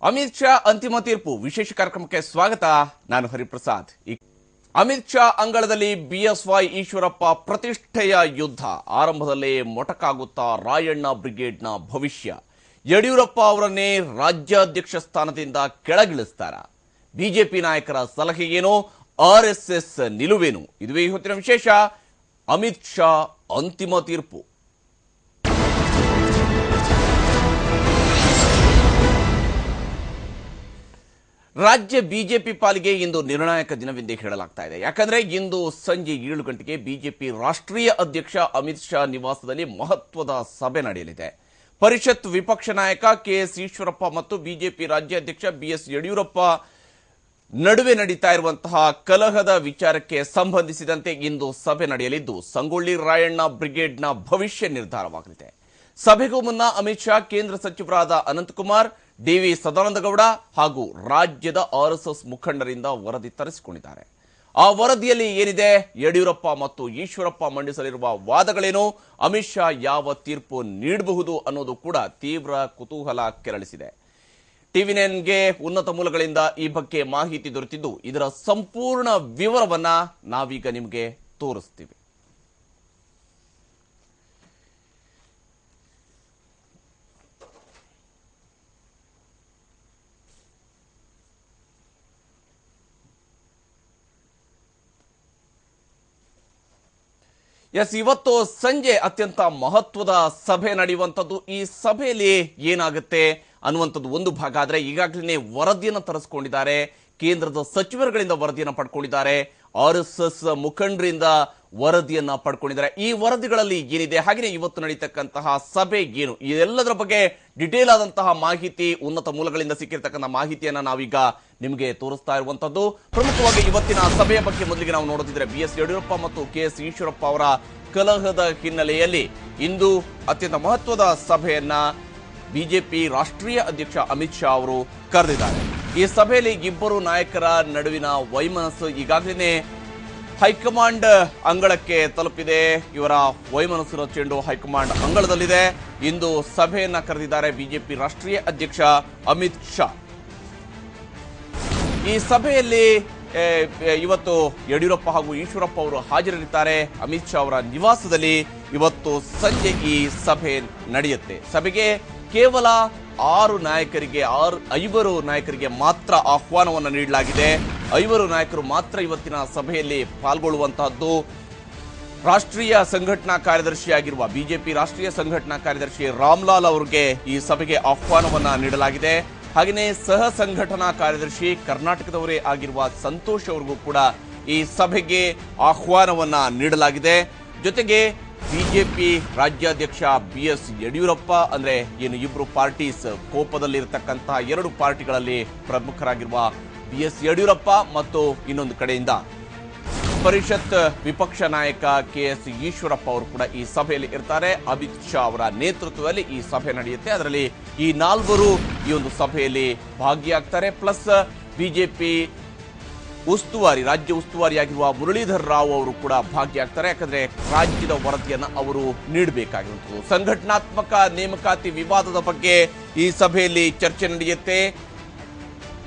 ಅಮಿತ್ ಶಾ ಅಂತಿಮ ತೀರ್ಪು ವಿಶೇಷ ಕಾರ್ಯಕ್ರಮಕ್ಕೆ ಸ್ವಾಗತ. ನಾನು ಹರಿಪ್ರಸಾದ್. ಅಮಿತ್ ಶಾ ಅಂಗಳದಲ್ಲಿ ಬಿಎಸ್ವೈ ಈಶ್ವರಪ್ಪ ಪ್ರತಿಷ್ಠೆಯ ಯುದ್ಧ ಆರಂಭದಲ್ಲೇ ಮೊಟಕಾಗುತ್ತಾ ರಾಯಣ್ಣ ಬ್ರಿಗೇಡ್ನ ಭವಿಷ್ಯ. ಯಡಿಯೂರಪ್ಪ ಅವರನ್ನೇ ರಾಜ್ಯಾಧ್ಯಕ್ಷ ಸ್ಥಾನದಿಂದ ಕೆಳಗಿಳಿಸ್ತಾರ? ಬಿಜೆಪಿ ನಾಯಕರ ಸಲಹೆ ಏನು? ಆರ್ಎಸ್ಎಸ್ ನಿಲುವೇನು? ಇದುವೇ ಇವತ್ತಿನ ವಿಶೇಷ. ಅಮಿತ್ ಶಾ ಅಂತಿಮ ತೀರ್ಪು. ರಾಜ್ಯ ಬಿಜೆಪಿ ಪಾಲಿಗೆ ಇಂದು ನಿರ್ಣಾಯಕ ದಿನವೆಂದೇ ಹೇಳಲಾಗ್ತಾ ಇದೆ. ಯಾಕಂದ್ರೆ ಇಂದು ಸಂಜೆ 7 ಗಂಟೆಗೆ ಬಿಜೆಪಿ ರಾಷ್ಟ್ರೀಯ ಅಧ್ಯಕ್ಷ ಅಮಿತ್ ಶಾ ನಿವಾಸದಲ್ಲಿ ಮಹತ್ವದ ಸಭೆ ನಡೆಯಲಿದೆ. ಪರಿಷತ್ ವಿಪಕ್ಷ ನಾಯಕ ಕೆಎಸ್ ಈಶ್ವರಪ್ಪ ಮತ್ತು ಬಿಜೆಪಿ ರಾಜ್ಯಾಧ್ಯಕ್ಷ ಬಿಎಸ್ ಯಡಿಯೂರಪ್ಪ ನಡುವೆ ನಡೀತಾ ಇರುವಂತಹ ಕಲಹದ ವಿಚಾರಕ್ಕೆ ಸಂಬಂಧಿಸಿದಂತೆ ಇಂದು ಸಭೆ ನಡೆಯಲಿದ್ದು ಸಂಗೊಳ್ಳಿ ರಾಯಣ್ಣ ಬ್ರಿಗೇಡ್ನ ಭವಿಷ್ಯ ನಿರ್ಧಾರವಾಗಲಿದೆ. ಸಭೆಗೂ ಮುನ್ನ ಅಮಿತ್ ಶಾ ಕೇಂದ್ರ ಸಚಿವರಾದ ಅನಂತಕುಮಾರ್, ಡಿವಿ ಸದಾನಂದಗೌಡ ಹಾಗೂ ರಾಜ್ಯದ ಆರ್ಎಸ್ಎಸ್ ಮುಖಂಡರಿಂದ ವರದಿ ತರಿಸಿಕೊಂಡಿದ್ದಾರೆ. ಆ ವರದಿಯಲ್ಲಿ ಏನಿದೆ? ಯಡಿಯೂರಪ್ಪ ಮತ್ತು ಈಶ್ವರಪ್ಪ ಮಂಡಿಸಲಿರುವ ವಾದಗಳೇನು? ಅಮಿತ್ ಶಾ ಯಾವ ತೀರ್ಪು ನೀಡಬಹುದು ಅನ್ನೋದು ಕೂಡ ತೀವ್ರ ಕುತೂಹಲ ಕೆರಳಿಸಿದೆ. ಟಿವಿ9ಗೆ ಉನ್ನತ ಮೂಲಗಳಿಂದ ಈ ಬಗ್ಗೆ ಮಾಹಿತಿ ದೊರೆತಿದ್ದು, ಇದರ ಸಂಪೂರ್ಣ ವಿವರವನ್ನ ನಾವೀಗ ನಿಮಗೆ ತೋರಿಸ್ತೀವಿ. ಇವತ್ತು ಸಂಜೆ ಅತ್ಯಂತ ಮಹತ್ವದ ಸಭೆ ನಡೆಯುವಂಥದ್ದು. ಈ ಸಭೆಯಲ್ಲಿ ಏನಾಗುತ್ತೆ ಅನ್ನುವಂಥದ್ದು ಒಂದು ಭಾಗ. ಆದರೆ ಈಗಾಗಲೇ ವರದಿಯನ್ನು ತರಿಸಿಕೊಂಡಿದ್ದಾರೆ, ಕೇಂದ್ರದ ಸಚಿವರುಗಳಿಂದ ವರದಿಯನ್ನು ಪಡ್ಕೊಂಡಿದ್ದಾರೆ, ಆರ್ಎಸ್ಎಸ್ ಮುಖಂಡರಿಂದ ವರದಿಯನ್ನ ಪಡ್ಕೊಂಡಿದ್ದಾರೆ. ಈ ವರದಿಗಳಲ್ಲಿ ಏನಿದೆ, ಹಾಗೆಯೇ ಇವತ್ತು ನಡೀತಕ್ಕಂತಹ ಸಭೆ ಏನು, ಇದೆಲ್ಲದರ ಬಗ್ಗೆ ಡಿಟೇಲ್ ಆದಂತಹ ಮಾಹಿತಿ, ಉನ್ನತ ಮೂಲಗಳಿಂದ ಸಿಕ್ಕಿರ್ತಕ್ಕಂಥ ಮಾಹಿತಿಯನ್ನ ನಾವೀಗ ನಿಮಗೆ ತೋರಿಸ್ತಾ ಇರುವಂತದ್ದು. ಪ್ರಮುಖವಾಗಿ ಇವತ್ತಿನ ಸಭೆಯ ಬಗ್ಗೆ ಮೊದಲಿಗೆ ನಾವು ನೋಡುತ್ತಿದ್ರೆ, ಬಿಎಸ್ ಯಡಿಯೂರಪ್ಪ ಮತ್ತು ಕೆಎಸ್ ಈಶ್ವರಪ್ಪ ಅವರ ಕಲಹದ ಹಿನ್ನೆಲೆಯಲ್ಲಿ ಇಂದು ಅತ್ಯಂತ ಮಹತ್ವದ ಸಭೆಯನ್ನ ಬಿಜೆಪಿ ರಾಷ್ಟ್ರೀಯ ಅಧ್ಯಕ್ಷ ಅಮಿತ್ ಶಾ ಅವರು ಕರೆದಿದ್ದಾರೆ. ಈ ಸಭೆಯಲ್ಲಿ ಇಬ್ಬರು ನಾಯಕರ ನಡುವಿನ ವೈಮನಸ್ಸು ಈಗಾಗಲೇ ಹೈಕಮಾಂಡ್ ಅಂಗಳಕ್ಕೆ ತಲುಪಿದೆ. ಇವರ ವೈಮನಸ್ಸಿನ ಚೆಂಡು ಹೈಕಮಾಂಡ್ ಅಂಗಳದಲ್ಲಿದೆ. ಇಂದು ಸಭೆಯನ್ನ ಕರೆದಿದ್ದಾರೆ ಬಿಜೆಪಿ ರಾಷ್ಟ್ರೀಯ ಅಧ್ಯಕ್ಷ ಅಮಿತ್ ಶಾ. ಈ ಸಭೆಯಲ್ಲಿ ಇವತ್ತು ಯಡಿಯೂರಪ್ಪ ಹಾಗೂ ಈಶ್ವರಪ್ಪ ಅವರು ಹಾಜರಿರುತ್ತಾರೆ. ಅಮಿತ್ ಶಾ ಅವರ ನಿವಾಸದಲ್ಲಿ ಇವತ್ತು ಸಂಜೆ ಈ ಸಭೆ ನಡೆಯುತ್ತೆ. ಸಭೆಗೆ ಕೇವಲ 5 ನಾಯಕರಿಗೆ ಮಾತ್ರ ಆಹ್ವಾನವನ್ನು ನೀಡಲಾಗಿದೆ. 5 ನಾಯಕರು ಮಾತ್ರ ಇವತ್ತಿನ ಸಭೆಯಲ್ಲಿ ಪಾಲ್ಗೊಳ್ಳುವಂತಹದ್ದು. ರಾಷ್ಟ್ರೀಯ ಸಂಘಟನಾ ಕಾರ್ಯದರ್ಶಿಯಾಗಿರುವ ಬಿಜೆಪಿ ರಾಷ್ಟ್ರೀಯ ಸಂಘಟನಾ ಕಾರ್ಯದರ್ಶಿ ರಾಮ್ಲಾಲ್ ಅವರಿಗೆ ಈ ಸಭೆಗೆ ಆಹ್ವಾನವನ್ನ ನೀಡಲಾಗಿದೆ. ಹಾಗೆಯೇ ಸಹ ಸಂಘಟನಾ ಕಾರ್ಯದರ್ಶಿ ಕರ್ನಾಟಕದವರೇ ಆಗಿರುವ ಸಂತೋಷ್ ಅವರಿಗೂ ಕೂಡ ಈ ಸಭೆಗೆ ಆಹ್ವಾನವನ್ನ ನೀಡಲಾಗಿದೆ. ಜೊತೆಗೆ ಬಿಜೆಪಿ ರಾಜ್ಯಾಧ್ಯಕ್ಷ ಬಿಎಸ್ ಯಡಿಯೂರಪ್ಪ, ಅಂದ್ರೆ ಏನು ಇಬ್ರು ಪಾರ್ಟೀಸ್, ಕೋಪದಲ್ಲಿರತಕ್ಕಂತಹ 2 ಪಾರ್ಟಿಗಳಲ್ಲಿ ಪ್ರಮುಖರಾಗಿರುವ ಬಿಎಸ್ ಯಡಿಯೂರಪ್ಪ ಮತ್ತು ಇನ್ನೊಂದು ಕಡೆಯಿಂದ ಪರಿಷತ್ ವಿಪಕ್ಷ ನಾಯಕ ಕೆಎಸ್ ಈಶ್ವರಪ್ಪ ಅವರು ಕೂಡ ಈ ಸಭೆಯಲ್ಲಿ ಇರ್ತಾರೆ. ಅಮಿತ್ ಶಾ ಅವರ ನೇತೃತ್ವದಲ್ಲಿ ಈ ಸಭೆ ನಡೆಯುತ್ತೆ. ಅದರಲ್ಲಿ ಈ 4 ಈ ಒಂದು ಸಭೆಯಲ್ಲಿ ಭಾಗಿಯಾಗ್ತಾರೆ. ಪ್ಲಸ್ ಬಿಜೆಪಿ ರಾಜ್ಯ ಉಸ್ತುವಾರಿಯಾಗಿರುವ ಮುರಳೀಧರ್ ರಾವ್ ಅವರು ಕೂಡ ಭಾಗಿಯಾಗ್ತಾರೆ. ಯಾಕಂದ್ರೆ ರಾಜ್ಯದ ವರದಿಯನ್ನು ಅವರು ನೀಡಬೇಕಾಗಿರುತ್ತದೆ. ಸಂಘಟನಾತ್ಮಕ ನೇಮಕಾತಿ ವಿವಾದದ ಬಗ್ಗೆ ಈ ಸಭೆಯಲ್ಲಿ ಚರ್ಚೆ ನಡೆಯುತ್ತೆ.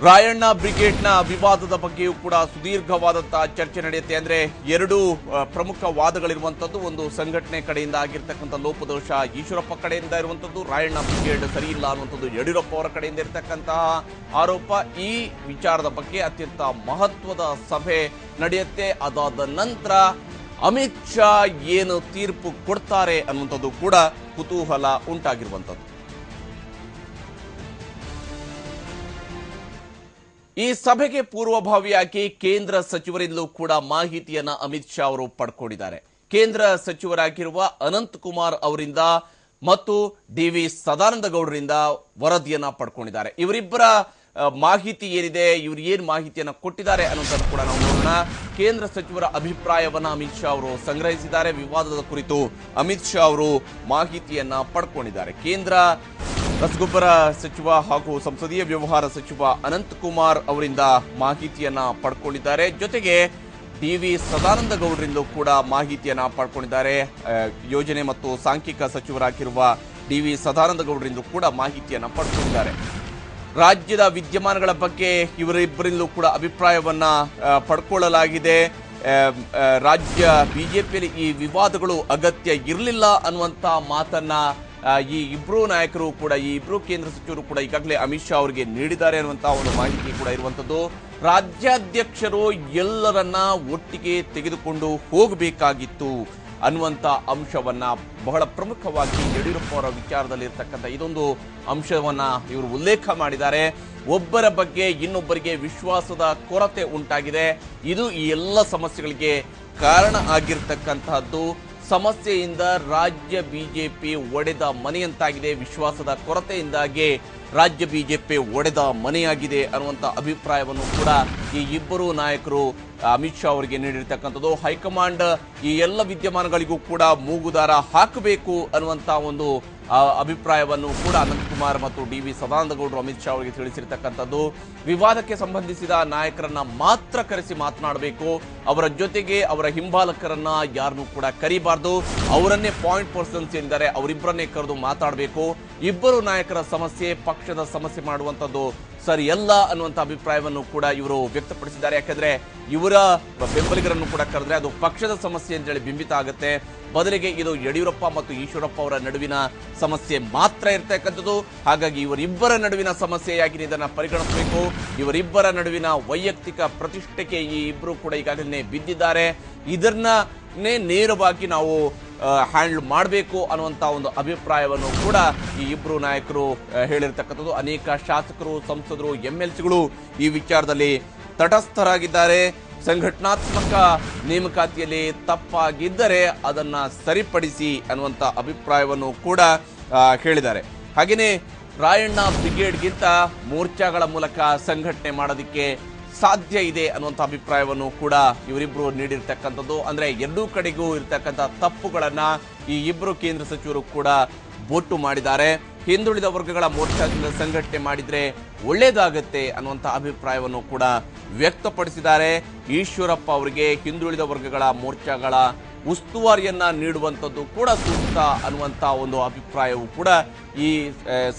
ರಾಯಣ್ಣ ಬ್ರಿಗೇಡ್ನ ವಿವಾದದ ಬಗ್ಗೆಯೂ ಕೂಡ ಸುದೀರ್ಘವಾದಂತಹ ಚರ್ಚೆ ನಡೆಯುತ್ತೆ. ಅಂದ್ರೆ 2 ಪ್ರಮುಖ ವಾದಗಳಿರುವಂತದ್ದು. ಒಂದು ಸಂಘಟನೆ ಕಡೆಯಿಂದ ಆಗಿರ್ತಕ್ಕಂಥ ಲೋಪದೋಷ ಈಶ್ವರಪ್ಪ ಕಡೆಯಿಂದ ಇರುವಂತದ್ದು, ರಾಯಣ್ಣ ಬ್ರಿಗೇಡ್ ಸರಿ ಇಲ್ಲ ಅನ್ನುವಂಥದ್ದು ಯಡಿಯೂರಪ್ಪ ಅವರ ಕಡೆಯಿಂದ ಇರತಕ್ಕಂತಹ ಆರೋಪ. ಈ ವಿಚಾರದ ಬಗ್ಗೆ ಅತ್ಯಂತ ಮಹತ್ವದ ಸಭೆ ನಡೆಯುತ್ತೆ. ಅದಾದ ನಂತರ ಅಮಿತ್ ಶಾ ಏನು ತೀರ್ಪು ಕೊಡ್ತಾರೆ ಅನ್ನುವಂಥದ್ದು ಕೂಡ ಕುತೂಹಲ ಉಂಟಾಗಿರುವಂಥದ್ದು. ಈ ಸಭೆಗೆ ಪೂರ್ವಭಾವಿಯಾಗಿ ಕೇಂದ್ರ ಸಚಿವರಿಂದಲೂ ಕೂಡ ಮಾಹಿತಿಯನ್ನ ಅಮಿತ್ ಶಾ ಅವರು ಪಡ್ಕೊಂಡಿದ್ದಾರೆ. ಕೇಂದ್ರ ಸಚಿವರಾಗಿರುವ ಅನಂತಕುಮಾರ್ ಅವರಿಂದ ಮತ್ತು ಡಿವಿ ಸದಾನಂದಗೌಡರಿಂದ ವರದಿಯನ್ನ ಪಡ್ಕೊಂಡಿದ್ದಾರೆ. ಇವರಿಬ್ಬರ ಮಾಹಿತಿ ಏನಿದೆ, ಇವರು ಏನು ಮಾಹಿತಿಯನ್ನ ಕೊಟ್ಟಿದ್ದಾರೆ ಅನ್ನೋದನ್ನು ಕೂಡ ನಾವು ನೋಡೋಣ. ಕೇಂದ್ರ ಸಚಿವರ ಅಭಿಪ್ರಾಯವನ್ನ ಅಮಿತ್ ಶಾ ಅವರು ಸಂಗ್ರಹಿಸಿದ್ದಾರೆ. ವಿವಾದದ ಕುರಿತು ಅಮಿತ್ ಶಾ ಅವರು ಮಾಹಿತಿಯನ್ನ ಪಡ್ಕೊಂಡಿದ್ದಾರೆ. ಕೇಂದ್ರ ರಸಗೊಬ್ಬರ ಸಚಿವ ಹಾಗೂ ಸಂಸದೀಯ ವ್ಯವಹಾರ ಸಚಿವ ಅನಂತಕುಮಾರ್ ಅವರಿಂದ ಮಾಹಿತಿಯನ್ನ ಪಡ್ಕೊಂಡಿದ್ದಾರೆ. ಜೊತೆಗೆ ಡಿವಿ ಸದಾನಂದಗೌಡರಿಂದ ಕೂಡ ಮಾಹಿತಿಯನ್ನ ಪಡ್ಕೊಂಡಿದ್ದಾರೆ. ಯೋಜನೆ ಮತ್ತು ಸಾಂಖ್ಯಿಕ ಸಚಿವರಾಗಿರುವ ಡಿವಿ ಸದಾನಂದಗೌಡರಿಂದ ಕೂಡ ಮಾಹಿತಿಯನ್ನ ಪಡ್ಕೊಂಡಿದ್ದಾರೆ. ರಾಜ್ಯದ ವಿದ್ಯಮಾನಗಳ ಬಗ್ಗೆ ಇವರಿಬ್ಬರಿಂದಲೂ ಕೂಡ ಅಭಿಪ್ರಾಯವನ್ನ ಪಡ್ಕೊಳ್ಳಲಾಗಿದೆ. ರಾಜ್ಯ ಬಿಜೆಪಿಯಲ್ಲಿ ಈ ವಿವಾದಗಳು ಅಗತ್ಯ ಇರಲಿಲ್ಲ ಅನ್ನುವಂತ ಮಾತನ್ನ ಈ ಇಬ್ರು ನಾಯಕರು ಕೂಡ, ಈ ಇಬ್ರು ಕೇಂದ್ರ ಸಚಿವರು ಕೂಡ ಈಗಾಗಲೇ ಅಮಿತ್ ಶಾ ಅವರಿಗೆ ನೀಡಿದ್ದಾರೆ ಅನ್ನುವಂತಹ ಒಂದು ಮಾಹಿತಿ ಕೂಡ ಇರುವಂತದ್ದು. ರಾಜ್ಯಾಧ್ಯಕ್ಷರು ಎಲ್ಲರನ್ನ ಒಟ್ಟಿಗೆ ತೆಗೆದುಕೊಂಡು ಹೋಗಬೇಕಾಗಿತ್ತು ಅನ್ನುವಂತ ಅಂಶವನ್ನ ಬಹಳ ಪ್ರಮುಖವಾಗಿ ಯಡಿಯೂರಪ್ಪ ಅವರ ವಿಚಾರದಲ್ಲಿ ಇರತಕ್ಕಂಥ ಇದೊಂದು ಅಂಶವನ್ನ ಇವರು ಉಲ್ಲೇಖ ಮಾಡಿದ್ದಾರೆ. ಒಬ್ಬರ ಬಗ್ಗೆ ಇನ್ನೊಬ್ಬರಿಗೆ ವಿಶ್ವಾಸದ ಕೊರತೆ ಉಂಟಾಗಿದೆ. ಇದು ಈ ಎಲ್ಲ ಸಮಸ್ಯೆಗಳಿಗೆ ಕಾರಣ ಆಗಿರ್ತಕ್ಕಂತಹದ್ದು. ಸಮಸ್ಯೆಯಿಂದ ರಾಜ್ಯ ಬಿಜೆಪಿ ಒಡೆದ ಮನೆಯಂತಾಗಿದೆ. ವಿಶ್ವಾಸದ ಕೊರತೆಯಿಂದಾಗಿ ರಾಜ್ಯ ಬಿಜೆಪಿ ಒಡೆದ ಮನೆಯಾಗಿದೆ ಅನ್ನುವಂಥ ಅಭಿಪ್ರಾಯವನ್ನು ಕೂಡ ಈ ಇಬ್ಬರು ನಾಯಕರು ಅಮಿತ್ ಶಾ ಅವರಿಗೆ ನೀಡಿರ್ತಕ್ಕಂಥದ್ದು. ಹೈಕಮಾಂಡ್ ಈ ಎಲ್ಲ ವಿದ್ಯಮಾನಗಳಿಗೂ ಕೂಡ ಮೂಗುದಾರ ಹಾಕಬೇಕು ಅನ್ನುವಂಥ ಒಂದು ಅಭಿಪ್ರಾಯವನ್ನು ಕೂಡ ಅನಂತಕುಮಾರ್ ಮತ್ತು ಡಿ.ವಿ. ಸದಾನಂದಗೌಡರು ಅಮಿತ್ ಶಾ ಅವರಿಗೆ ತಿಳಿಸಿರ್ತಕ್ಕಂಥದ್ದು. ವಿವಾದಕ್ಕೆ ಸಂಬಂಧಿಸಿದ ನಾಯಕರನ್ನ ಮಾತ್ರ ಕರೆಸಿ ಮಾತನಾಡಬೇಕು. ಅವರ ಜೊತೆಗೆ ಅವರ ಹಿಂಬಾಲಕರನ್ನ ಯಾರನ್ನೂ ಕೂಡ ಕರಿಬಾರ್ದು. ಅವರನ್ನೇ ಪಾಯಿಂಟ್ ಪರ್ಸನ್ಸ್ ಎಂದರೆ ಅವರಿಬ್ಬರನ್ನೇ ಕರೆದು ಮಾತಾಡಬೇಕು. ಇಬ್ಬರು ನಾಯಕರ ಸಮಸ್ಯೆ ಪಕ್ಷದ ಸಮಸ್ಯೆ ಮಾಡುವಂಥದ್ದು ಸರಿಯಲ್ಲ ಅನ್ನುವಂಥ ಅಭಿಪ್ರಾಯವನ್ನು ಕೂಡ ಇವರು ವ್ಯಕ್ತಪಡಿಸಿದ್ದಾರೆ. ಯಾಕಂದ್ರೆ ಇವರ ಬೆಂಬಲಿಗರನ್ನು ಕೂಡ ಕರೆದ್ರೆ ಅದು ಪಕ್ಷದ ಸಮಸ್ಯೆ ಅಂತೇಳಿ ಬಿಂಬಿತ ಆಗುತ್ತೆ. ಬದಲಿಗೆ ಇದು ಯಡಿಯೂರಪ್ಪ ಮತ್ತು ಈಶ್ವರಪ್ಪ ಅವರ ನಡುವಿನ ಸಮಸ್ಯೆ ಮಾತ್ರ ಇರ್ತಕ್ಕಂಥದ್ದು. ಹಾಗಾಗಿ ಇವರಿಬ್ಬರ ನಡುವಿನ ಸಮಸ್ಯೆಯಾಗಿ ಇದನ್ನ ಪರಿಗಣಿಸಬೇಕು. ಇವರಿಬ್ಬರ ನಡುವಿನ ವೈಯಕ್ತಿಕ ಪ್ರತಿಷ್ಠೆಗೆ ಈ ಇಬ್ಬರು ಕೂಡ ಈಗಾಗಲೇ ಬಿದ್ದಿದ್ದಾರೆ. ಇದನ್ನೇ ನೇರವಾಗಿ ನಾವು ಹ್ಯಾಂಡಲ್ ಮಾಡಬೇಕು ಅನ್ನುವಂಥ ಒಂದು ಅಭಿಪ್ರಾಯವನ್ನು ಕೂಡ ಈ ಇಬ್ಬರು ನಾಯಕರು ಹೇಳಿರ್ತಕ್ಕಂಥದ್ದು. ಅನೇಕ ಶಾಸಕರು, ಸಂಸದರು, ಎಂಎಲ್ಸಿಗಳು ಈ ವಿಚಾರದಲ್ಲಿ ತಟಸ್ಥರಾಗಿದ್ದಾರೆ. ಸಂಘಟನಾತ್ಮಕ ನೇಮಕಾತಿಯಲ್ಲಿ ತಪ್ಪಾಗಿದ್ದರೆ ಅದನ್ನ ಸರಿಪಡಿಸಿ ಅನ್ನುವಂಥ ಅಭಿಪ್ರಾಯವನ್ನು ಕೂಡ ಹೇಳಿದ್ದಾರೆ. ಹಾಗೆಯೇ ರಾಯಣ್ಣ ಬ್ರಿಗೇಡ್ಗಿಂತ ಮೋರ್ಚಾಗಳ ಮೂಲಕ ಸಂಘಟನೆ ಮಾಡೋದಕ್ಕೆ ಸಾಧ್ಯ ಇದೆ ಅನ್ನುವಂಥ ಅಭಿಪ್ರಾಯವನ್ನು ಕೂಡ ಇವರಿಬ್ಬರು ನೀಡಿರ್ತಕ್ಕಂಥದ್ದು. ಅಂದ್ರೆ ಎರಡೂ ಕಡೆಗೂ ಇರ್ತಕ್ಕಂಥ ತಪ್ಪುಗಳನ್ನ ಈ ಇಬ್ಬರು ಕೇಂದ್ರ ಸಚಿವರು ಕೂಡ ಬೊಟ್ಟು ಮಾಡಿದ್ದಾರೆ. ಹಿಂದುಳಿದ ವರ್ಗಗಳ ಮೋರ್ಚಾದಿಂದ ಸಂಘಟನೆ ಮಾಡಿದ್ರೆ ಒಳ್ಳೇದಾಗತ್ತೆ ಅನ್ನುವಂಥ ಅಭಿಪ್ರಾಯವನ್ನು ಕೂಡ ವ್ಯಕ್ತಪಡಿಸಿದ್ದಾರೆ. ಈಶ್ವರಪ್ಪ ಅವರಿಗೆ ಹಿಂದುಳಿದ ವರ್ಗಗಳ ಮೋರ್ಚಾಗಳ ಉಸ್ತುವಾರಿಯನ್ನ ನೀಡುವಂಥದ್ದು ಕೂಡ ಸೂಕ್ತ ಅನ್ನುವಂಥ ಒಂದು ಅಭಿಪ್ರಾಯವು ಕೂಡ ಈ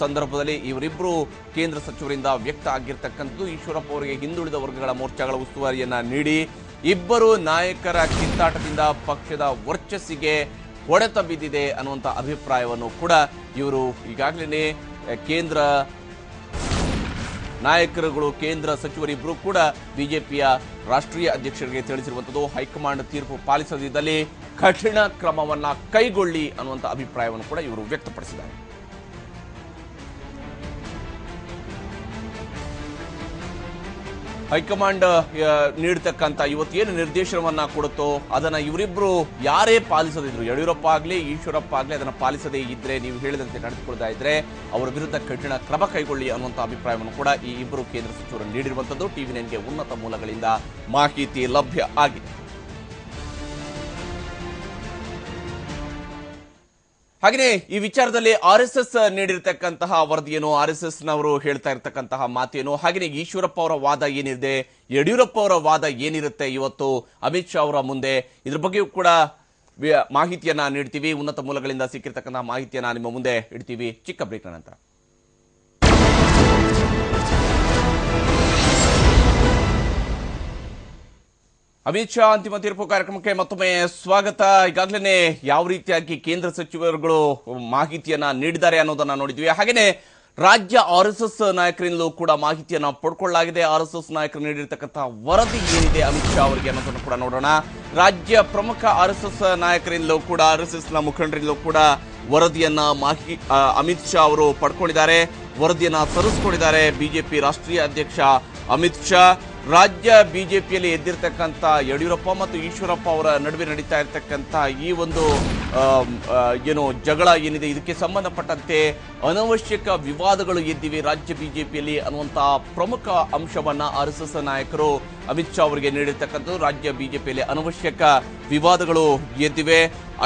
ಸಂದರ್ಭದಲ್ಲಿ ಇವರಿಬ್ಬರು ಕೇಂದ್ರ ಸಚಿವರಿಂದ ವ್ಯಕ್ತ ಆಗಿರ್ತಕ್ಕಂಥದ್ದು. ಈಶ್ವರಪ್ಪ ಅವರಿಗೆ ಹಿಂದುಳಿದ ವರ್ಗಗಳ ಮೋರ್ಚಾಗಳ ಉಸ್ತುವಾರಿಯನ್ನ ನೀಡಿ ಇಬ್ಬರು ನಾಯಕರ ಕಿತ್ತಾಟದಿಂದ ಪಕ್ಷದ ವರ್ಚಸ್ಸಿಗೆ ಹೊಡೆತ ಬಿದ್ದಿದೆ ಅನ್ನುವಂಥ ಅಭಿಪ್ರಾಯವನ್ನು ಕೂಡ ಇವರು ಈಗಾಗಲೇ ಕೇಂದ್ರ ನಾಯಕರುಗಳು, ಕೇಂದ್ರ ಸಚಿವರಿಬ್ಬರು ಕೂಡ ಬಿಜೆಪಿಯ ರಾಷ್ಟ್ರೀಯ ಅಧ್ಯಕ್ಷರಿಗೆ ತಿಳಿಸಿರುವಂಥದ್ದು. ಹೈಕಮಾಂಡ್ ತೀರ್ಪು ಪಾಲಿಸದಿದ್ದಲ್ಲಿ ಕಠಿಣ ಕ್ರಮವನ್ನ ಕೈಗೊಳ್ಳಿ ಅನ್ನುವಂಥ ಅಭಿಪ್ರಾಯವನ್ನು ಕೂಡ ಇವರು ವ್ಯಕ್ತಪಡಿಸಿದ್ದಾರೆ. ಹೈಕಮಾಂಡ್ ನೀಡತಕ್ಕಂಥ ಇವತ್ತೇನು ನಿರ್ದೇಶನವನ್ನ ಕೊಡುತ್ತೋ ಅದನ್ನ ಇವರಿಬ್ರು ಯಾರೇ ಪಾಲಿಸದಿದ್ರು, ಯಡಿಯೂರಪ್ಪ ಆಗ್ಲಿ ಈಶ್ವರಪ್ಪ ಆಗ್ಲಿ ಅದನ್ನ ಪಾಲಿಸದೇ ಇದ್ರೆ, ನೀವು ಹೇಳಿದಂತೆ ನಡೆದುಕೊಳ್ತಾ ಇದ್ರೆ ಅವರ ವಿರುದ್ಧ ಕಠಿಣ ಕ್ರಮ ಕೈಗೊಳ್ಳಿ ಅನ್ನುವಂಥ ಅಭಿಪ್ರಾಯವನ್ನು ಕೂಡ ಈ ಇಬ್ಬರು ಕೇಂದ್ರ ಸಚಿವರು ನೀಡಿರುವಂಥದ್ದು. ಟಿವಿ9ಗೆ ಉನ್ನತ ಮೂಲಗಳಿಂದ ಮಾಹಿತಿ ಲಭ್ಯ ಆಗಿದೆ. ಹಾಗೆಯೇ ಈ ವಿಚಾರದಲ್ಲಿ RSS ನೀಡಿರ್ತಕ್ಕಂತಹ ವರದಿಯೇನು, RSS ನವರು ಹೇಳ್ತಾ ಇರತಕ್ಕಂತಹ ಮಾತೇನು, ಹಾಗೆಯೇ ಈಶ್ವರಪ್ಪ ಅವರ ವಾದ ಏನಿದೆ, ಯಡಿಯೂರಪ್ಪ ಅವರ ವಾದ ಏನಿರುತ್ತೆ ಇವತ್ತು ಅಮಿತ್ ಶಾ ಅವರ ಮುಂದೆ, ಇದ್ರ ಬಗ್ಗೆಯೂ ಕೂಡ ಮಾಹಿತಿಯನ್ನ ನೀಡ್ತೀವಿ. ಉನ್ನತ ಮೂಲಗಳಿಂದ ಸಿಕ್ಕಿರ್ತಕ್ಕಂತಹ ಮಾಹಿತಿಯನ್ನ ನಿಮ್ಮ ಮುಂದೆ ಇಡ್ತೀವಿ. ಚಿಕ್ಕ ಬ್ರೇಕ್ ನಂತರ ಅಮಿತ್ ಶಾ ಅಂತಿಮ ತೀರ್ಪು ಕಾರ್ಯಕ್ರಮಕ್ಕೆ ಮತ್ತೊಮ್ಮೆ ಸ್ವಾಗತ. ಈಗಾಗಲೇ ಯಾವ ರೀತಿಯಾಗಿ ಕೇಂದ್ರ ಸಚಿವರುಗಳು ಮಾಹಿತಿಯನ್ನ ನೀಡಿದ್ದಾರೆ ಅನ್ನೋದನ್ನ ನೋಡಿದ್ವಿ. ಹಾಗೇನೆ ರಾಜ್ಯ RSS ನಾಯಕರಿಂದಲೂ ಕೂಡ ಮಾಹಿತಿಯನ್ನ ಪಡ್ಕೊಳ್ಳಲಾಗಿದೆ. RSS ನಾಯಕರು ನೀಡಿರ್ತಕ್ಕಂತಹ ವರದಿ ಏನಿದೆ ಅಮಿತ್ ಶಾ ಅವರಿಗೆ ಅನ್ನೋದನ್ನು ಕೂಡ ನೋಡೋಣ. ರಾಜ್ಯ ಪ್ರಮುಖ RSS ನಾಯಕರಿಂದಲೂ ಕೂಡ, RSS ನ ಮುಖಂಡರಿಂದಲೂ ಕೂಡ ವರದಿಯನ್ನ ಅಮಿತ್ ಶಾ ಅವರು ಪಡ್ಕೊಂಡಿದ್ದಾರೆ. ವರದಿಯನ್ನ ತರಿಸ್ಕೊಂಡಿದ್ದಾರೆ ಬಿಜೆಪಿ ರಾಷ್ಟ್ರೀಯ ಅಧ್ಯಕ್ಷ ಅಮಿತ್ ಶಾ. ರಾಜ್ಯ ಬಿಜೆಪಿಯಲ್ಲಿ ಎದ್ದಿರ್ತಕ್ಕಂಥ ಯಡಿಯೂರಪ್ಪ ಮತ್ತು ಈಶ್ವರಪ್ಪ ಅವರ ನಡುವೆ ನಡೀತಾ ಇರತಕ್ಕಂಥ ಈ ಒಂದು ಏನು ಜಗಳ ಏನಿದೆ, ಇದಕ್ಕೆ ಸಂಬಂಧಪಟ್ಟಂತೆ ಅನವಶ್ಯಕ ವಿವಾದಗಳು ಎದ್ದಿವೆ ರಾಜ್ಯ ಬಿಜೆಪಿಯಲ್ಲಿ ಅನ್ನುವಂತಹ ಪ್ರಮುಖ ಅಂಶವನ್ನ RSS ನಾಯಕರು ಅಮಿತ್ ಶಾ ಅವರಿಗೆ ನೀಡಿರ್ತಕ್ಕಂಥದ್ದು. ರಾಜ್ಯ ಬಿಜೆಪಿಯಲ್ಲಿ ಅನವಶ್ಯಕ ವಿವಾದಗಳು ಎದ್ದಿವೆ,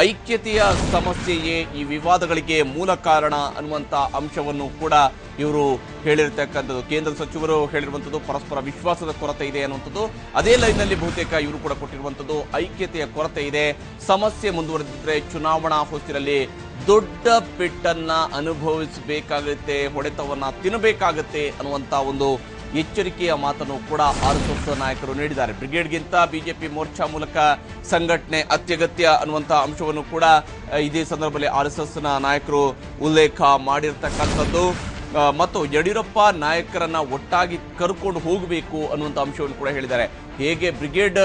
ಐಕ್ಯತೆಯ ಸಮಸ್ಯೆಯೇ ಈ ವಿವಾದಗಳಿಗೆ ಮೂಲ ಕಾರಣ ಅನ್ನುವಂಥ ಅಂಶವನ್ನು ಕೂಡ ಇವರು ಹೇಳಿರ್ತಕ್ಕಂಥದ್ದು. ಕೇಂದ್ರ ಸಚಿವರು ಹೇಳಿರುವಂಥದ್ದು ಪರಸ್ಪರ ವಿಶ್ವಾಸದ ಕೊರತೆ ಇದೆ ಅನ್ನುವಂಥದ್ದು. ಅದೇ ಲೈನ್ನಲ್ಲಿ ಬಹುತೇಕ ಇವರು ಕೂಡ ಕೊಟ್ಟಿರುವಂಥದ್ದು ಐಕ್ಯತೆಯ ಕೊರತೆ ಇದೆ, ಸಮಸ್ಯೆ ಮುಂದುವರೆದಿದ್ರೆ ಚುನಾವಣಾ ಹೊಸ್ತಿರಲ್ಲಿ ದೊಡ್ಡ ಪೆಟ್ಟನ್ನ ಅನುಭವಿಸಬೇಕಾಗುತ್ತೆ, ಹೊಡೆತವನ್ನ ತಿನ್ನಬೇಕಾಗುತ್ತೆ ಅನ್ನುವಂತ ಒಂದು ಎಚ್ಚರಿಕೆಯ ಮಾತನ್ನು ಕೂಡ RSS ನಾಯಕರು ನೀಡಿದ್ದಾರೆ. ಬ್ರಿಗೇಡ್ಗಿಂತ ಬಿಜೆಪಿ ಮೋರ್ಚಾ ಮೂಲಕ ಸಂಘಟನೆ ಅತ್ಯಗತ್ಯ ಅನ್ನುವಂಥ ಅಂಶವನ್ನು ಕೂಡ ಇದೇ ಸಂದರ್ಭದಲ್ಲಿ RSS ನಾಯಕರು ಉಲ್ಲೇಖ ಮಾಡಿರ್ತಕ್ಕಂಥದ್ದು. ಮತ್ತು ಯಡಿಯೂರಪ್ಪ ನಾಯಕರನ್ನ ಒಟ್ಟಾಗಿ ಕರ್ಕೊಂಡು ಹೋಗಬೇಕು ಅನ್ನುವಂಥ ಅಂಶವನ್ನು ಕೂಡ ಹೇಳಿದ್ದಾರೆ. ಹೇಗೆ ಬ್ರಿಗೇಡ್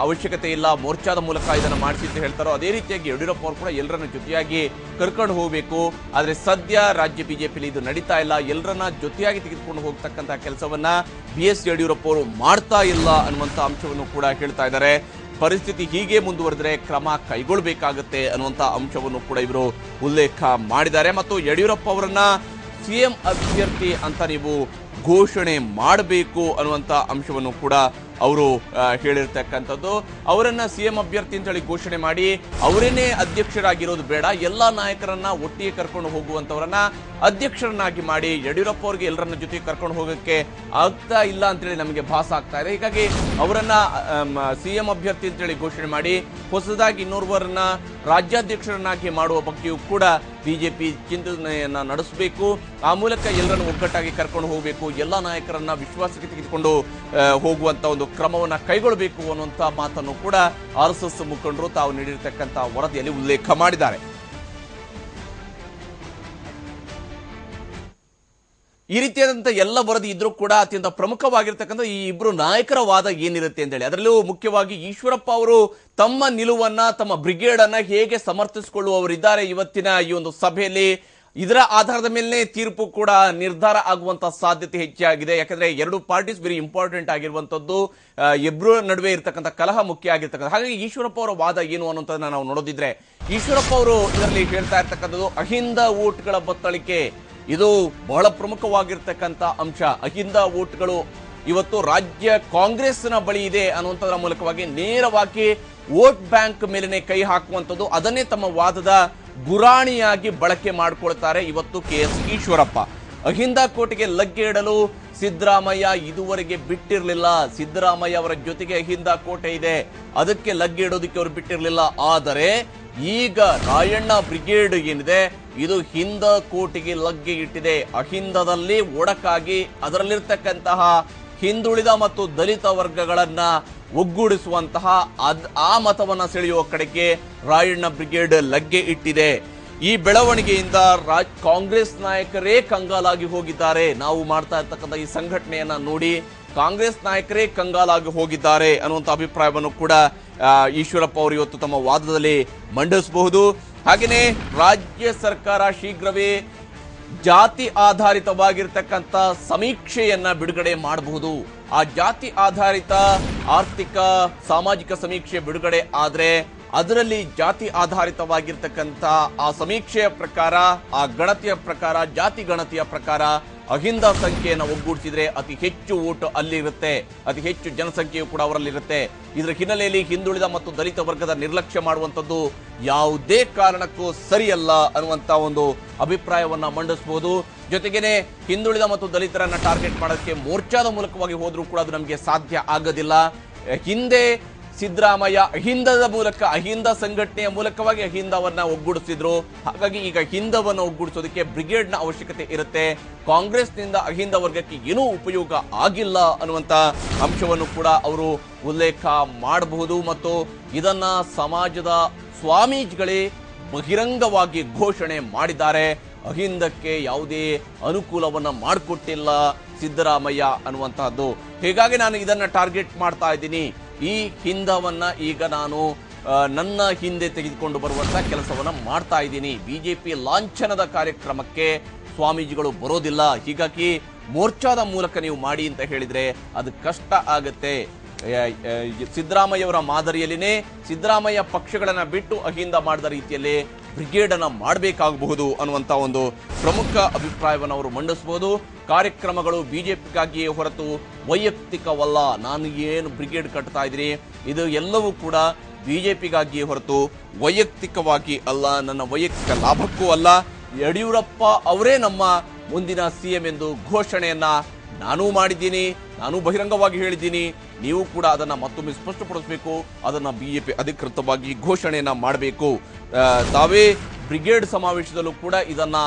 ಅವಶ್ಯಕತೆ ಇಲ್ಲ, ಮೋರ್ಚಾದ ಮೂಲಕ ಇದನ್ನು ಮಾಡಿಸಿ ಅಂತ ಹೇಳ್ತಾರೋ ಅದೇ ರೀತಿಯಾಗಿ ಯಡಿಯೂರಪ್ಪ ಅವರು ಕೂಡ ಎಲ್ಲರನ್ನ ಜೊತೆಯಾಗಿ ಕರ್ಕೊಂಡು ಹೋಗಬೇಕು. ಆದರೆ ಸದ್ಯ ರಾಜ್ಯ ಬಿಜೆಪಿಲಿ ಇದು ನಡೀತಾ ಇಲ್ಲ. ಎಲ್ಲರನ್ನ ಜೊತೆಯಾಗಿ ತೆಗೆದುಕೊಂಡು ಹೋಗ್ತಕ್ಕಂಥ ಕೆಲಸವನ್ನ BS ಯಡಿಯೂರಪ್ಪ ಅವರು ಮಾಡ್ತಾ ಇಲ್ಲ ಅನ್ನುವಂಥ ಅಂಶವನ್ನು ಕೂಡ ಹೇಳ್ತಾ ಇದ್ದಾರೆ. ಪರಿಸ್ಥಿತಿ ಹೀಗೆ ಮುಂದುವರೆದರೆ ಕ್ರಮ ಕೈಗೊಳ್ಳಬೇಕಾಗುತ್ತೆ ಅನ್ನುವಂಥ ಅಂಶವನ್ನು ಕೂಡ ಇವರು ಉಲ್ಲೇಖ ಮಾಡಿದ್ದಾರೆ. ಮತ್ತು ಯಡಿಯೂರಪ್ಪ ಅವರನ್ನ CM ಅಭ್ಯರ್ಥಿ ಅಂತ ನೀವು ಘೋಷಣೆ ಮಾಡಬೇಕು ಅನ್ನುವಂಥ ಅಂಶವನ್ನು ಕೂಡ ಅವರು ಹೇಳಿರ್ತಕ್ಕಂಥದ್ದು. ಅವರನ್ನ CM ಅಭ್ಯರ್ಥಿ ಅಂತ ಹೇಳಿ ಘೋಷಣೆ ಮಾಡಿ ಅವರೇನೇ ಅಧ್ಯಕ್ಷರಾಗಿರೋದು ಬೇಡ, ಎಲ್ಲ ನಾಯಕರನ್ನ ಒಟ್ಟಿಗೆ ಕರ್ಕೊಂಡು ಹೋಗುವಂತವರನ್ನ ಅಧ್ಯಕ್ಷರನ್ನಾಗಿ ಮಾಡಿ ಯಡಿಯೂರಪ್ಪ ಅವರಿಗೆ ಎಲ್ಲರನ್ನ ಜೊತೆಗೆ ಕರ್ಕೊಂಡು ಹೋಗೋಕ್ಕೆ ಆಗ್ತಾ ಇಲ್ಲ ಅಂತೇಳಿ ನಮಗೆ ಭಾಸ ಆಗ್ತಾ ಇದೆ. ಹೀಗಾಗಿ ಅವರನ್ನ CM ಅಭ್ಯರ್ಥಿ ಅಂತೇಳಿ ಘೋಷಣೆ ಮಾಡಿ ಹೊಸದಾಗಿ ಇನ್ನೋರ್ವರನ್ನ ರಾಜ್ಯಾಧ್ಯಕ್ಷರನ್ನಾಗಿ ಮಾಡುವ ಬಗ್ಗೆಯೂ ಕೂಡ ಬಿಜೆಪಿ ಚಿಂತನೆಯನ್ನ ನಡೆಸಬೇಕು. ಆ ಮೂಲಕ ಎಲ್ಲರನ್ನು ಒಗ್ಗಟ್ಟಾಗಿ ಕರ್ಕೊಂಡು ಹೋಗಬೇಕು, ಎಲ್ಲ ನಾಯಕರನ್ನ ವಿಶ್ವಾಸಕ್ಕೆ ತೆಗೆದುಕೊಂಡು ಹೋಗುವಂತ ಒಂದು ಕ್ರಮವನ್ನ ಕೈಗೊಳ್ಳಬೇಕು ಅನ್ನುವಂತ ಮಾತನ್ನು ಕೂಡ RSS ಮುಖಂಡರು ತಾವು ನೀಡಿರತಕ್ಕಂತ ವರದಿಯಲ್ಲಿ ಉಲ್ಲೇಖ ಮಾಡಿದ್ದಾರೆ. ಈ ರೀತಿಯಾದಂತಹ ಎಲ್ಲ ವರದಿ ಇದ್ರೂ ಕೂಡ ಅತ್ಯಂತ ಪ್ರಮುಖವಾಗಿರ್ತಕ್ಕಂಥ ಈ ಇಬ್ರು ನಾಯಕರ ವಾದ ಏನಿರುತ್ತೆ ಅಂತ ಹೇಳಿ, ಅದರಲ್ಲೂ ಮುಖ್ಯವಾಗಿ ಈಶ್ವರಪ್ಪ ಅವರು ತಮ್ಮ ನಿಲುವನ್ನ, ತಮ್ಮ ಬ್ರಿಗೇಡ್ ಅನ್ನ ಹೇಗೆ ಸಮರ್ಥಿಸಿಕೊಳ್ಳುವವರಿದ್ದಾರೆ ಇವತ್ತಿನ ಈ ಒಂದು ಸಭೆಯಲ್ಲಿ. ಇದರ ಆಧಾರದ ಮೇಲೆ ತೀರ್ಪು ಕೂಡ ನಿರ್ಧಾರ ಆಗುವಂತಹ ಸಾಧ್ಯತೆ ಹೆಚ್ಚಾಗಿದೆ. ಯಾಕಂದ್ರೆ ಎರಡು ಪಾರ್ಟೀಸ್ ವೆರಿ ಇಂಪಾರ್ಟೆಂಟ್ ಆಗಿರುವಂತದ್ದು, ಇಬ್ಬರ ನಡುವೆ ಇರತಕ್ಕಂಥ ಕಲಹ ಮುಖ್ಯ ಆಗಿರ್ತಕ್ಕಂಥ. ಹಾಗಾಗಿ ಈಶ್ವರಪ್ಪ ಅವರ ವಾದ ಏನು ಅನ್ನೋದನ್ನ ನಾವು ನೋಡೋದಿದ್ರೆ, ಈಶ್ವರಪ್ಪ ಅವರು ಇದರಲ್ಲಿ ಹೇಳ್ತಾ ಇರ್ತಕ್ಕಂಥದ್ದು ಅಹಿಂದ ವೋಟ್ಗಳ ಬತ್ತಳಿಕೆ, ಇದು ಬಹಳ ಪ್ರಮುಖವಾಗಿರ್ತಕ್ಕಂಥ ಅಂಶ. ಅಹಿಂದ ವೋಟ್ಗಳು ಇವತ್ತು ರಾಜ್ಯ ಕಾಂಗ್ರೆಸ್ನ ಬಳಿ ಇದೆ ಅನ್ನುವಂಥದ್ರ ಮೂಲಕವಾಗಿ ನೇರವಾಗಿ ವೋಟ್ ಬ್ಯಾಂಕ್ ಮೇಲೆನೆ ಕೈ ಹಾಕುವಂಥದ್ದು, ಅದನ್ನೇ ತಮ್ಮ ವಾದದ ಗುರಾಣಿಯಾಗಿ ಬಳಕೆ ಮಾಡಿಕೊಳ್ತಾರೆ ಇವತ್ತು KS ಈಶ್ವರಪ್ಪ. ಅಹಿಂದ ಕೋಟೆಗೆ ಲಗ್ಗೆ ಇಡಲು ಸಿದ್ದರಾಮಯ್ಯ ಇದುವರೆಗೆ ಬಿಟ್ಟಿರಲಿಲ್ಲ. ಸಿದ್ದರಾಮಯ್ಯ ಅವರ ಜೊತೆಗೆ ಅಹಿಂದ ಕೋಟೆ ಇದೆ, ಅದಕ್ಕೆ ಲಗ್ಗೆ ಇಡೋದಕ್ಕೆ ಅವರು ಬಿಟ್ಟಿರಲಿಲ್ಲ. ಆದರೆ ಈಗ ರಾಯಣ್ಣ ಬ್ರಿಗೇಡ್ ಏನಿದೆ ಇದು ಹಿಂದ ಕೋಟೆಗೆ ಲಗ್ಗೆ ಇಟ್ಟಿದೆ. ಅಹಿಂದದಲ್ಲಿ ಒಡಕಾಗಿ ಅದರಲ್ಲಿರ್ತಕ್ಕಂತಹ ಹಿಂದುಳಿದ ಮತ್ತು ದಲಿತ ವರ್ಗಗಳನ್ನ ಒಗ್ಗೂಡಿಸುವಂತಹ ಆ ಮತವನ್ನ ಸೆಳೆಯುವ ಕಡೆಗೆ ರಾಯಣ್ಣ ಬ್ರಿಗೇಡ್ ಲಗ್ಗೆ ಇಟ್ಟಿದೆ. ಈ ಬೆಳವಣಿಗೆಯಿಂದ ಕಾಂಗ್ರೆಸ್ ನಾಯಕರೇ ಕಂಗಾಲಾಗಿ ಹೋಗಿದ್ದಾರೆ. ನಾವು ಮಾಡ್ತಾ ಇರ್ತಕ್ಕಂಥ ಈ ಸಂಘಟನೆಯನ್ನ ನೋಡಿ ಕಾಂಗ್ರೆಸ್ ನಾಯಕರೇ ಕಂಗಾಲಾಗಿ ಹೋಗಿದ್ದಾರೆ ಅನ್ನುವಂಥ ಅಭಿಪ್ರಾಯವನ್ನು ಕೂಡ ಈಶ್ವರಪ್ಪ ಅವರು ಇವತ್ತು ತಮ್ಮ ವಾದದಲ್ಲಿ ಮಂಡಿಸಬಹುದು. ಹಾಗೆಯೇ ರಾಜ್ಯ ಸರ್ಕಾರ ಶೀಘ್ರವೇ ಜಾತಿ ಆಧಾರಿತವಾಗಿರ್ತಕ್ಕಂಥ ಸಮೀಕ್ಷೆಯನ್ನ ಬಿಡುಗಡೆ ಮಾಡಬಹುದು. ಆ ಜಾತಿ ಆಧಾರಿತ ಆರ್ಥಿಕ ಸಾಮಾಜಿಕ ಸಮೀಕ್ಷೆ ಬಿಡುಗಡೆ ಆದ್ರೆ ಅದರಲ್ಲಿ ಜಾತಿ ಆಧಾರಿತವಾಗಿರ್ತಕ್ಕಂಥ ಆ ಸಮೀಕ್ಷೆಯ ಪ್ರಕಾರ, ಆ ಗಣತಿಯ ಪ್ರಕಾರ, ಜಾತಿ ಗಣತಿಯ ಪ್ರಕಾರ ಅಹಿಂದ ಸಂಖ್ಯೆಯನ್ನು ಒಗ್ಗೂಡಿಸಿದ್ರೆ ಅತಿ ಹೆಚ್ಚು ವೋಟ್ ಅಲ್ಲಿರುತ್ತೆ, ಅತಿ ಹೆಚ್ಚು ಜನಸಂಖ್ಯೆಯು ಕೂಡ ಅವರಲ್ಲಿರುತ್ತೆ. ಇದರ ಹಿನ್ನೆಲೆಯಲ್ಲಿ ಹಿಂದುಳಿದ ಮತ್ತು ದಲಿತ ವರ್ಗದ ನಿರ್ಲಕ್ಷ್ಯ ಮಾಡುವಂಥದ್ದು ಯಾವುದೇ ಕಾರಣಕ್ಕೂ ಸರಿಯಲ್ಲ ಅನ್ನುವಂಥ ಒಂದು ಅಭಿಪ್ರಾಯವನ್ನ ಮಂಡಿಸಬಹುದು. ಜೊತೆಗೇನೆ ಹಿಂದುಳಿದ ಮತ್ತು ದಲಿತರನ್ನ ಟಾರ್ಗೆಟ್ ಮಾಡೋಕ್ಕೆ ಮೋರ್ಚಾದ ಮೂಲಕವಾಗಿ ಹೋದ್ರೂ ಕೂಡ ಅದು ನಮಗೆ ಸಾಧ್ಯ ಆಗೋದಿಲ್ಲ. ಹಿಂದೆ ಸಿದ್ದರಾಮಯ್ಯ ಅಹಿಂದದ ಮೂಲಕ, ಅಹಿಂದ ಸಂಘಟನೆಯ ಮೂಲಕವಾಗಿ ಅಹಿಂದವನ್ನ ಒಗ್ಗೂಡಿಸಿದ್ರು. ಹಾಗಾಗಿ ಈಗ ಹಿಂದವನ್ನು ಒಗ್ಗೂಡಿಸೋದಕ್ಕೆ ಬ್ರಿಗೇಡ್ನ ಅವಶ್ಯಕತೆ ಇರುತ್ತೆ. ಕಾಂಗ್ರೆಸ್ನಿಂದ ಅಹಿಂದ ವರ್ಗಕ್ಕೆ ಏನೂ ಉಪಯೋಗ ಆಗಿಲ್ಲ ಅನ್ನುವಂಥ ಅಂಶವನ್ನು ಕೂಡ ಅವರು ಉಲ್ಲೇಖ ಮಾಡಬಹುದು. ಮತ್ತು ಇದನ್ನ ಸಮಾಜದ ಸ್ವಾಮೀಜಿಗಳೇ ಬಹಿರಂಗವಾಗಿ ಘೋಷಣೆ ಮಾಡಿದ್ದಾರೆ. ಅಹಿಂದಕ್ಕೆ ಯಾವುದೇ ಅನುಕೂಲವನ್ನ ಮಾಡಿಕೊಟ್ಟಿಲ್ಲ ಸಿದ್ದರಾಮಯ್ಯ ಅನ್ನುವಂತಹದ್ದು. ಹೀಗಾಗಿ ನಾನು ಇದನ್ನ ಟಾರ್ಗೆಟ್ ಮಾಡ್ತಾ ಇದ್ದೀನಿ. ಈ ಹಿಂದವನ್ನ ಈಗ ನಾನು ನನ್ನ ಹಿಂದೆ ತೆಗೆದುಕೊಂಡು ಬರುವಂತ ಕೆಲಸವನ್ನ ಮಾಡ್ತಾ ಇದ್ದೀನಿ. ಬಿಜೆಪಿ ಲಾಂಛನದ ಕಾರ್ಯಕ್ರಮಕ್ಕೆ ಸ್ವಾಮೀಜಿಗಳು ಬರೋದಿಲ್ಲ. ಹೀಗಾಗಿ ಮೋರ್ಚಾದ ಮೂಲಕ ನೀವು ಮಾಡಿ ಅಂತ ಹೇಳಿದ್ರೆ ಅದು ಕಷ್ಟ ಆಗತ್ತೆ. ಸಿದ್ದರಾಮಯ್ಯವರ ಮಾದರಿಯಲ್ಲಿನೇ ಸಿದ್ದರಾಮಯ್ಯ ಪಕ್ಷಗಳನ್ನ ಬಿಟ್ಟು ಅಹಿಂದ ಮಾಡಿದ ರೀತಿಯಲ್ಲಿ ಬ್ರಿಗೇಡ್ ಅನ್ನ ಮಾಡಬೇಕಾಗಬಹುದು ಅನ್ನುವಂತ ಒಂದು ಪ್ರಮುಖ ಅಭಿಪ್ರಾಯವನ್ನು ಅವರು ಮಂಡಿಸಬಹುದು. ಕಾರ್ಯಕ್ರಮಗಳು ಬಿಜೆಪಿಗಾಗಿಯೇ ಹೊರತು ವೈಯಕ್ತಿಕವಲ್ಲ. ನಾನು ಏನು ಬ್ರಿಗೇಡ್ ಕಟ್ತಾ ಇದ್ದೀನಿ ಇದು ಎಲ್ಲವೂ ಕೂಡ ಬಿಜೆಪಿಗಾಗಿಯೇ ಹೊರತು ವೈಯಕ್ತಿಕವಾಗಿ ಅಲ್ಲ, ನನ್ನ ವೈಯಕ್ತಿಕ ಲಾಭಕ್ಕೂ ಅಲ್ಲ. ಯಡಿಯೂರಪ್ಪ ಅವರೇ ನಮ್ಮ ಮುಂದಿನ CM ಎಂದು ಘೋಷಣೆಯನ್ನ ನಾನೂ ಮಾಡಿದ್ದೀನಿ, ನಾನು ಬಹಿರಂಗವಾಗಿ ಹೇಳಿದ್ದೀನಿ. ನೀವು ಕೂಡ ಅದನ್ನ ಮತ್ತೊಮ್ಮೆ ಸ್ಪಷ್ಟಪಡಿಸಬೇಕು. ಅದನ್ನ ಬಿಜೆಪಿ ಅಧಿಕೃತವಾಗಿ ಘೋಷಣೆಯನ್ನ ಮಾಡಬೇಕು. ತಾವೇ ಬ್ರಿಗೇಡ್ ಸಮಾವೇಶದಲ್ಲೂ ಕೂಡ ಇದನ್ನ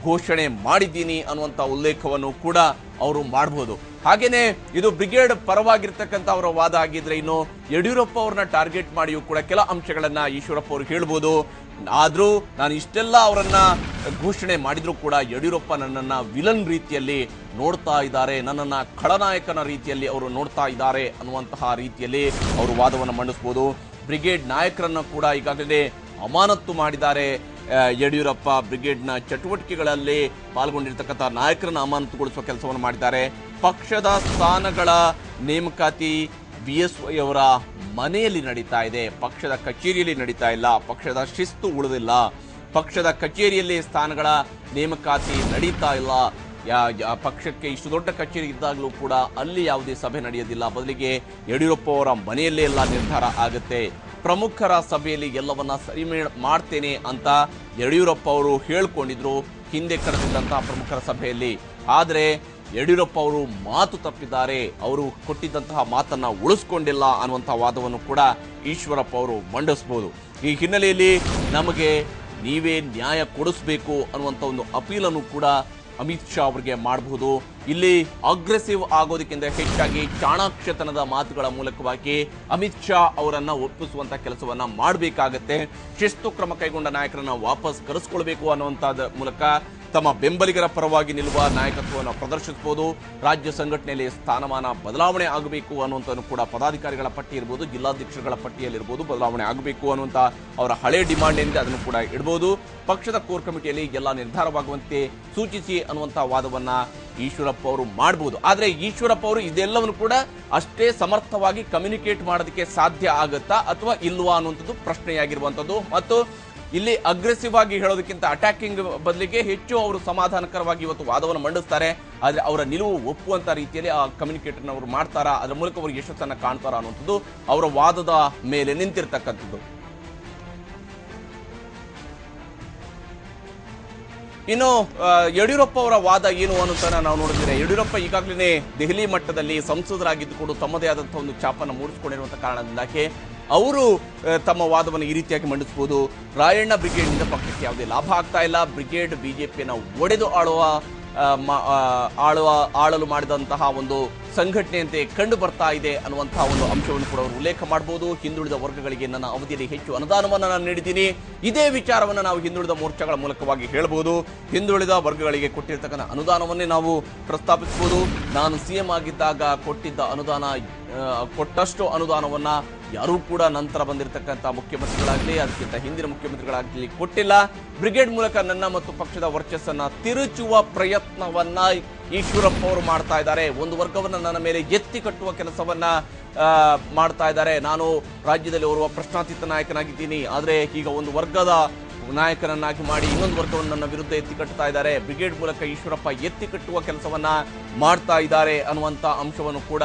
ಘೋಷಣೆ ಮಾಡಿದ್ದೀನಿ ಅನ್ನುವಂಥ ಉಲ್ಲೇಖವನ್ನು ಕೂಡ ಅವರು ಮಾಡಬಹುದು. ಹಾಗೇನೆ ಇದು ಬ್ರಿಗೇಡ್ ಪರವಾಗಿರ್ತಕ್ಕಂಥ ಅವರ ವಾದ ಆಗಿದ್ರೆ ಇನ್ನು ಯಡಿಯೂರಪ್ಪ ಅವ್ರನ್ನ ಟಾರ್ಗೆಟ್ ಮಾಡಿಯೂ ಕೂಡ ಕೆಲ ಅಂಶಗಳನ್ನ ಈಶ್ವರಪ್ಪ ಅವರು ಹೇಳ್ಬೋದು. ಆದ್ರೂ ನಾನು ಇಷ್ಟೆಲ್ಲ ಅವರನ್ನ ಘೋಷಣೆ ಮಾಡಿದ್ರು ಕೂಡ ಯಡಿಯೂರಪ್ಪ ನನ್ನನ್ನ ವಿಲನ್ ರೀತಿಯಲ್ಲಿ ನೋಡ್ತಾ ಇದ್ದಾರೆ, ನನ್ನನ್ನ ಖಳನಾಯಕನ ರೀತಿಯಲ್ಲಿ ಅವರು ನೋಡ್ತಾ ಇದ್ದಾರೆ ಅನ್ನುವಂತಹ ರೀತಿಯಲ್ಲಿ ಅವರು ವಾದವನ್ನು ಮಂಡಿಸಬಹುದು. ಬ್ರಿಗೇಡ್ ನಾಯಕರನ್ನ ಕೂಡ ಈಗಾಗಲೇ ಅಮಾನತು ಮಾಡಿದ್ದಾರೆ ಯಡಿಯೂರಪ್ಪ. ಬ್ರಿಗೇಡ್ನ ಚಟುವಟಿಕೆಗಳಲ್ಲಿ ಪಾಲ್ಗೊಂಡಿರ್ತಕ್ಕಂಥ ನಾಯಕರನ್ನ ಅಮಾನತುಗೊಳಿಸುವ ಕೆಲಸವನ್ನು ಮಾಡಿದ್ದಾರೆ. ಪಕ್ಷದ ಸ್ಥಾನಗಳ ನೇಮಕಾತಿ BSY ಅವರ ಮನೆಯಲ್ಲಿ ನಡೀತಾ ಇದೆ, ಪಕ್ಷದ ಕಚೇರಿಯಲ್ಲಿ ನಡೀತಾ ಇಲ್ಲ, ಪಕ್ಷದ ಶಿಸ್ತು ಉಳಿದಿಲ್ಲ, ಪಕ್ಷದ ಕಚೇರಿಯಲ್ಲಿ ಸ್ಥಾನಗಳ ನೇಮಕಾತಿ ನಡೀತಾ ಇಲ್ಲ. ಪಕ್ಷಕ್ಕೆ ಇಷ್ಟು ದೊಡ್ಡ ಕಚೇರಿ ಇದ್ದಾಗಲೂ ಕೂಡ ಅಲ್ಲಿ ಯಾವುದೇ ಸಭೆ ನಡೆಯೋದಿಲ್ಲ, ಬದಲಿಗೆ ಯಡಿಯೂರಪ್ಪ ಅವರ ಮನೆಯಲ್ಲೇ ಎಲ್ಲ ನಿರ್ಧಾರ ಆಗುತ್ತೆ. ಪ್ರಮುಖರ ಸಭೆಯಲ್ಲಿ ಎಲ್ಲವನ್ನ ಸರಿ ಮಾಡ್ತೇನೆ ಅಂತ ಯಡಿಯೂರಪ್ಪ ಅವರು ಹೇಳ್ಕೊಂಡಿದ್ರು ಹಿಂದೆ ಕರೆದಿದ್ದಂತಹ ಪ್ರಮುಖರ ಸಭೆಯಲ್ಲಿ. ಆದರೆ ಯಡಿಯೂರಪ್ಪ ಅವರು ಮಾತು ತಪ್ಪಿದ್ದಾರೆ, ಅವರು ಕೊಟ್ಟಿದ್ದಂತಹ ಮಾತನ್ನ ಉಳಿಸ್ಕೊಂಡಿಲ್ಲ ಅನ್ನುವಂತಹ ವಾದವನ್ನು ಕೂಡ ಈಶ್ವರಪ್ಪ ಅವರು ಮಂಡಿಸಬಹುದು. ಈ ಹಿನ್ನೆಲೆಯಲ್ಲಿ ನಮಗೆ ನೀವೇ ನ್ಯಾಯ ಕೊಡಿಸಬೇಕು ಅನ್ನುವಂಥ ಒಂದು ಅಪೀಲನ್ನು ಕೂಡ ಅಮಿತ್ ಶಾ ಅವರಿಗೆ ಮಾಡಬಹುದು. ಇಲ್ಲಿ ಅಗ್ರೆಸಿವ್ ಆಗೋದಕ್ಕಿಂತ ಹೆಚ್ಚಾಗಿ ಚಾಣಾಕ್ಷತನದ ಮಾತುಗಳ ಮೂಲಕವಾಗಿ ಅಮಿತ್ ಶಾ ಅವರನ್ನ ಒಪ್ಪಿಸುವಂತ ಕೆಲಸವನ್ನ ಮಾಡಬೇಕಾಗತ್ತೆ. ಶಿಸ್ತು ಕ್ರಮ ಕೈಗೊಂಡ ನಾಯಕರನ್ನ ವಾಪಸ್ ಕರೆಸ್ಕೊಳ್ಬೇಕು ಅನ್ನುವಂಥದ್ರ ಮೂಲಕ ತಮ್ಮ ಬೆಂಬಲಿಗರ ಪರವಾಗಿ ನಿಲ್ಲುವ ನಾಯಕತ್ವವನ್ನು ಪ್ರದರ್ಶಿಸಬಹುದು. ರಾಜ್ಯ ಸಂಘಟನೆಯಲ್ಲಿ ಸ್ಥಾನಮಾನ ಬದಲಾವಣೆ ಆಗಬೇಕು ಅನ್ನುವಂಥದ್ದು ಕೂಡ ಪದಾಧಿಕಾರಿಗಳ ಪಟ್ಟಿ ಇರ್ಬೋದು, ಜಿಲ್ಲಾಧ್ಯಕ್ಷರುಗಳ ಪಟ್ಟಿಯಲ್ಲಿರ್ಬೋದು, ಬದಲಾವಣೆ ಆಗಬೇಕು ಅನ್ನುವಂಥ ಅವರ ಹಳೆ ಡಿಮಾಂಡ್ ಏನಿದೆ ಅದನ್ನು ಕೂಡ ಇಡಬಹುದು. ಪಕ್ಷದ ಕೋರ್ ಕಮಿಟಿಯಲ್ಲಿ ಎಲ್ಲ ನಿರ್ಧಾರವಾಗುವಂತೆ ಸೂಚಿಸಿ ಅನ್ನುವಂಥ ವಾದವನ್ನ ಈಶ್ವರಪ್ಪ ಅವರು ಮಾಡಬಹುದು. ಆದರೆ ಈಶ್ವರಪ್ಪ ಅವರು ಇದೆಲ್ಲವನ್ನು ಕೂಡ ಅಷ್ಟೇ ಸಮರ್ಥವಾಗಿ ಕಮ್ಯುನಿಕೇಟ್ ಮಾಡೋದಕ್ಕೆ ಸಾಧ್ಯ ಆಗುತ್ತಾ ಅಥವಾ ಇಲ್ವಾ ಅನ್ನುವಂಥದ್ದು ಪ್ರಶ್ನೆಯಾಗಿರುವಂಥದ್ದು. ಮತ್ತು ಇಲ್ಲಿ ಅಗ್ರೆಸಿವ್ ಆಗಿ ಹೇಳೋದಕ್ಕಿಂತ ಅಟ್ಯಾಕಿಂಗ್ ಬದಲಿಗೆ ಹೆಚ್ಚು ಅವರು ಸಮಾಧಾನಕರವಾಗಿ ಇವತ್ತು ವಾದವನ್ನು ಮಂಡಿಸ್ತಾರೆ. ಆದರೆ ಅವರ ನಿಲುವು ಒಪ್ಪುವಂತ ರೀತಿಯಲ್ಲಿ ಆ ಕಮ್ಯುನಿಕೇಟರ್ನ ಅವರು ಮಾಡ್ತಾರಾ, ಅದರ ಮೂಲಕ ಅವರು ಯಶಸ್ಸನ್ನ ಕಾಣ್ತಾರಾ ಅನ್ನುವಂಥದ್ದು ಅವರ ವಾದದ ಮೇಲೆ ನಿಂತಿರ್ತಕ್ಕಂಥದ್ದು. ಇನ್ನು ಯಡಿಯೂರಪ್ಪ ಅವರ ವಾದ ಏನು ಅನ್ನೋದನ್ನ ನಾವು ನೋಡಿದ್ರೆ, ಯಡಿಯೂರಪ್ಪ ಈಗಾಗಲೇ ದೆಹಲಿ ಮಟ್ಟದಲ್ಲಿ ಸಂಸದರಾಗಿದ್ದುಕೊಂಡು ತಮ್ಮದೇ ಆದಂತಹ ಒಂದು ಛಾಪನ್ನು ಮೂಡಿಸಿಕೊಂಡಿರುವಂತಹ ಕಾರಣದಿಂದಾಗಿ ಅವರು ತಮ್ಮ ವಾದವನ್ನು ಈ ರೀತಿಯಾಗಿ ಮಂಡಿಸಬಹುದು. ರಾಯಣ್ಣ ಬ್ರಿಗೇಡ್ನಿಂದ ಪಕ್ಷಕ್ಕೆ ಯಾವುದೇ ಲಾಭ ಆಗ್ತಾ ಇಲ್ಲ, ಬ್ರಿಗೇಡ್ ಬಿಜೆಪಿಯನ್ನು ಒಡೆದು ಆಳಲು ಮಾಡಿದಂತಹ ಒಂದು ಸಂಘಟನೆಯಂತೆ ಕಂಡು ಬರ್ತಾ ಇದೆ ಅನ್ನುವಂತಹ ಒಂದು ಅಂಶವನ್ನು ಕೂಡ ಅವರು ಉಲ್ಲೇಖ ಮಾಡಬಹುದು. ಹಿಂದುಳಿದ ವರ್ಗಗಳಿಗೆ ನನ್ನ ಅವಧಿಯಲ್ಲಿ ಹೆಚ್ಚು ಅನುದಾನವನ್ನು ನಾನು ನೀಡಿದ್ದೀನಿ, ಇದೇ ವಿಚಾರವನ್ನು ನಾವು ಹಿಂದುಳಿದ ಮೋರ್ಚಾಗಳ ಮೂಲಕವಾಗಿ ಹೇಳಬಹುದು. ಹಿಂದುಳಿದ ವರ್ಗಗಳಿಗೆ ಕೊಟ್ಟಿರ್ತಕ್ಕಂಥ ಅನುದಾನವನ್ನೇ ನಾವು ಪ್ರಸ್ತಾಪಿಸಬಹುದು. ನಾನು CM ಆಗಿದ್ದಾಗ ಕೊಟ್ಟಿದ್ದ ಕೊಟ್ಟಷ್ಟು ಅನುದಾನವನ್ನ ಯಾರೂ ಕೂಡ ನಂತರ ಬಂದಿರತಕ್ಕಂಥ ಮುಖ್ಯಮಂತ್ರಿಗಳಾಗಲಿ ಅದಕ್ಕಿಂತ ಹಿಂದಿನ ಮುಖ್ಯಮಂತ್ರಿಗಳಾಗಲಿ ಕೊಟ್ಟಿಲ್ಲ. ಬ್ರಿಗೇಡ್ ಮೂಲಕ ನನ್ನ ಮತ್ತು ಪಕ್ಷದ ವರ್ಚಸ್ಸನ್ನ ತಿರುಚುವ ಪ್ರಯತ್ನವನ್ನ ಈಶ್ವರಪ್ಪ ಅವರು ಮಾಡ್ತಾ ಇದ್ದಾರೆ. ಒಂದು ವರ್ಗವನ್ನ ನನ್ನ ಮೇಲೆ ಎತ್ತಿ ಕಟ್ಟುವ ಕೆಲಸವನ್ನ ಮಾಡ್ತಾ ಇದ್ದಾರೆ. ನಾನು ರಾಜ್ಯದಲ್ಲಿ ಓರ್ವ ಪ್ರಶ್ನಾತೀತ ನಾಯಕನಾಗಿದ್ದೀನಿ, ಆದರೆ ಈಗ ಒಂದು ವರ್ಗದ ನಾಯಕನನ್ನಾಗಿ ಮಾಡಿ ಇನ್ನೊಂದು ವರ್ಗವನ್ನು ನನ್ನ ವಿರುದ್ಧ ಎತ್ತಿ ಕಟ್ಟುತ್ತಾ ಇದ್ದಾರೆ. ಬ್ರಿಗೇಡ್ ಮೂಲಕ ಈಶ್ವರಪ್ಪ ಎತ್ತಿ ಕಟ್ಟುವ ಕೆಲಸವನ್ನ ಮಾಡ್ತಾ ಇದ್ದಾರೆ ಅನ್ನುವಂಥ ಅಂಶವನ್ನು ಕೂಡ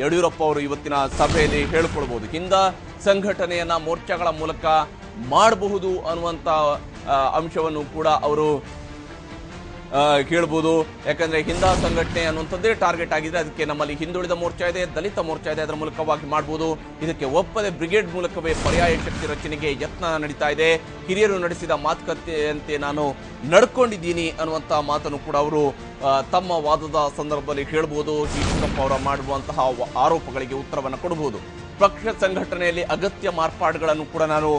ಯಡಿಯೂರಪ್ಪ ಅವರು ಇವತ್ತಿನ ಸಭೆಯಲ್ಲಿ ಹೇಳಿಕೊಳ್ಬಹುದು. ಹಿಂದ ಸಂಘಟನೆಯನ್ನ ಮೋರ್ಚಾಗಳ ಮೂಲಕ ಮಾಡಬಹುದು ಅನ್ನುವಂಥ ಅಂಶವನ್ನು ಕೂಡ ಅವರು ಕೇಳಬಹುದು. ಯಾಕಂದ್ರೆ ಹಿಂದ ಸಂಘಟನೆ ಅನ್ನುವಂಥದ್ದೇ ಟಾರ್ಗೆಟ್ ಆಗಿದೆ. ಅದಕ್ಕೆ ನಮ್ಮಲ್ಲಿ ಹಿಂದುಳಿದ ಮೋರ್ಚಾ ಇದೆ, ದಲಿತ ಮೋರ್ಚಾ ಇದೆ, ಅದರ ಮೂಲಕವಾಗಿ ಮಾಡಬಹುದು. ಇದಕ್ಕೆ ಒಪ್ಪದೆ ಬ್ರಿಗೇಡ್ ಮೂಲಕವೇ ಪರ್ಯಾಯ ಶಕ್ತಿ ರಚನೆಗೆ ಯತ್ನ ನಡೀತಾ ಇದೆ. ಹಿರಿಯರು ನಡೆಸಿದ ಮಾತುಕತೆಯಂತೆ ನಾನು ನಡ್ಕೊಂಡಿದ್ದೀನಿ ಅನ್ನುವಂಥ ಮಾತನ್ನು ಕೂಡ ಅವರು ತಮ್ಮ ವಾದದ ಸಂದರ್ಭದಲ್ಲಿ ಹೇಳಬಹುದು. ಈಶ್ವರಪ್ಪ ಅವರ ಮಾಡುವಂತಹ ಆರೋಪಗಳಿಗೆ ಉತ್ತರವನ್ನು ಕೊಡಬಹುದು. ಪಕ್ಷ ಸಂಘಟನೆಯಲ್ಲಿ ಅಗತ್ಯ ಮಾರ್ಪಾಡುಗಳನ್ನು ಕೂಡ ನಾನು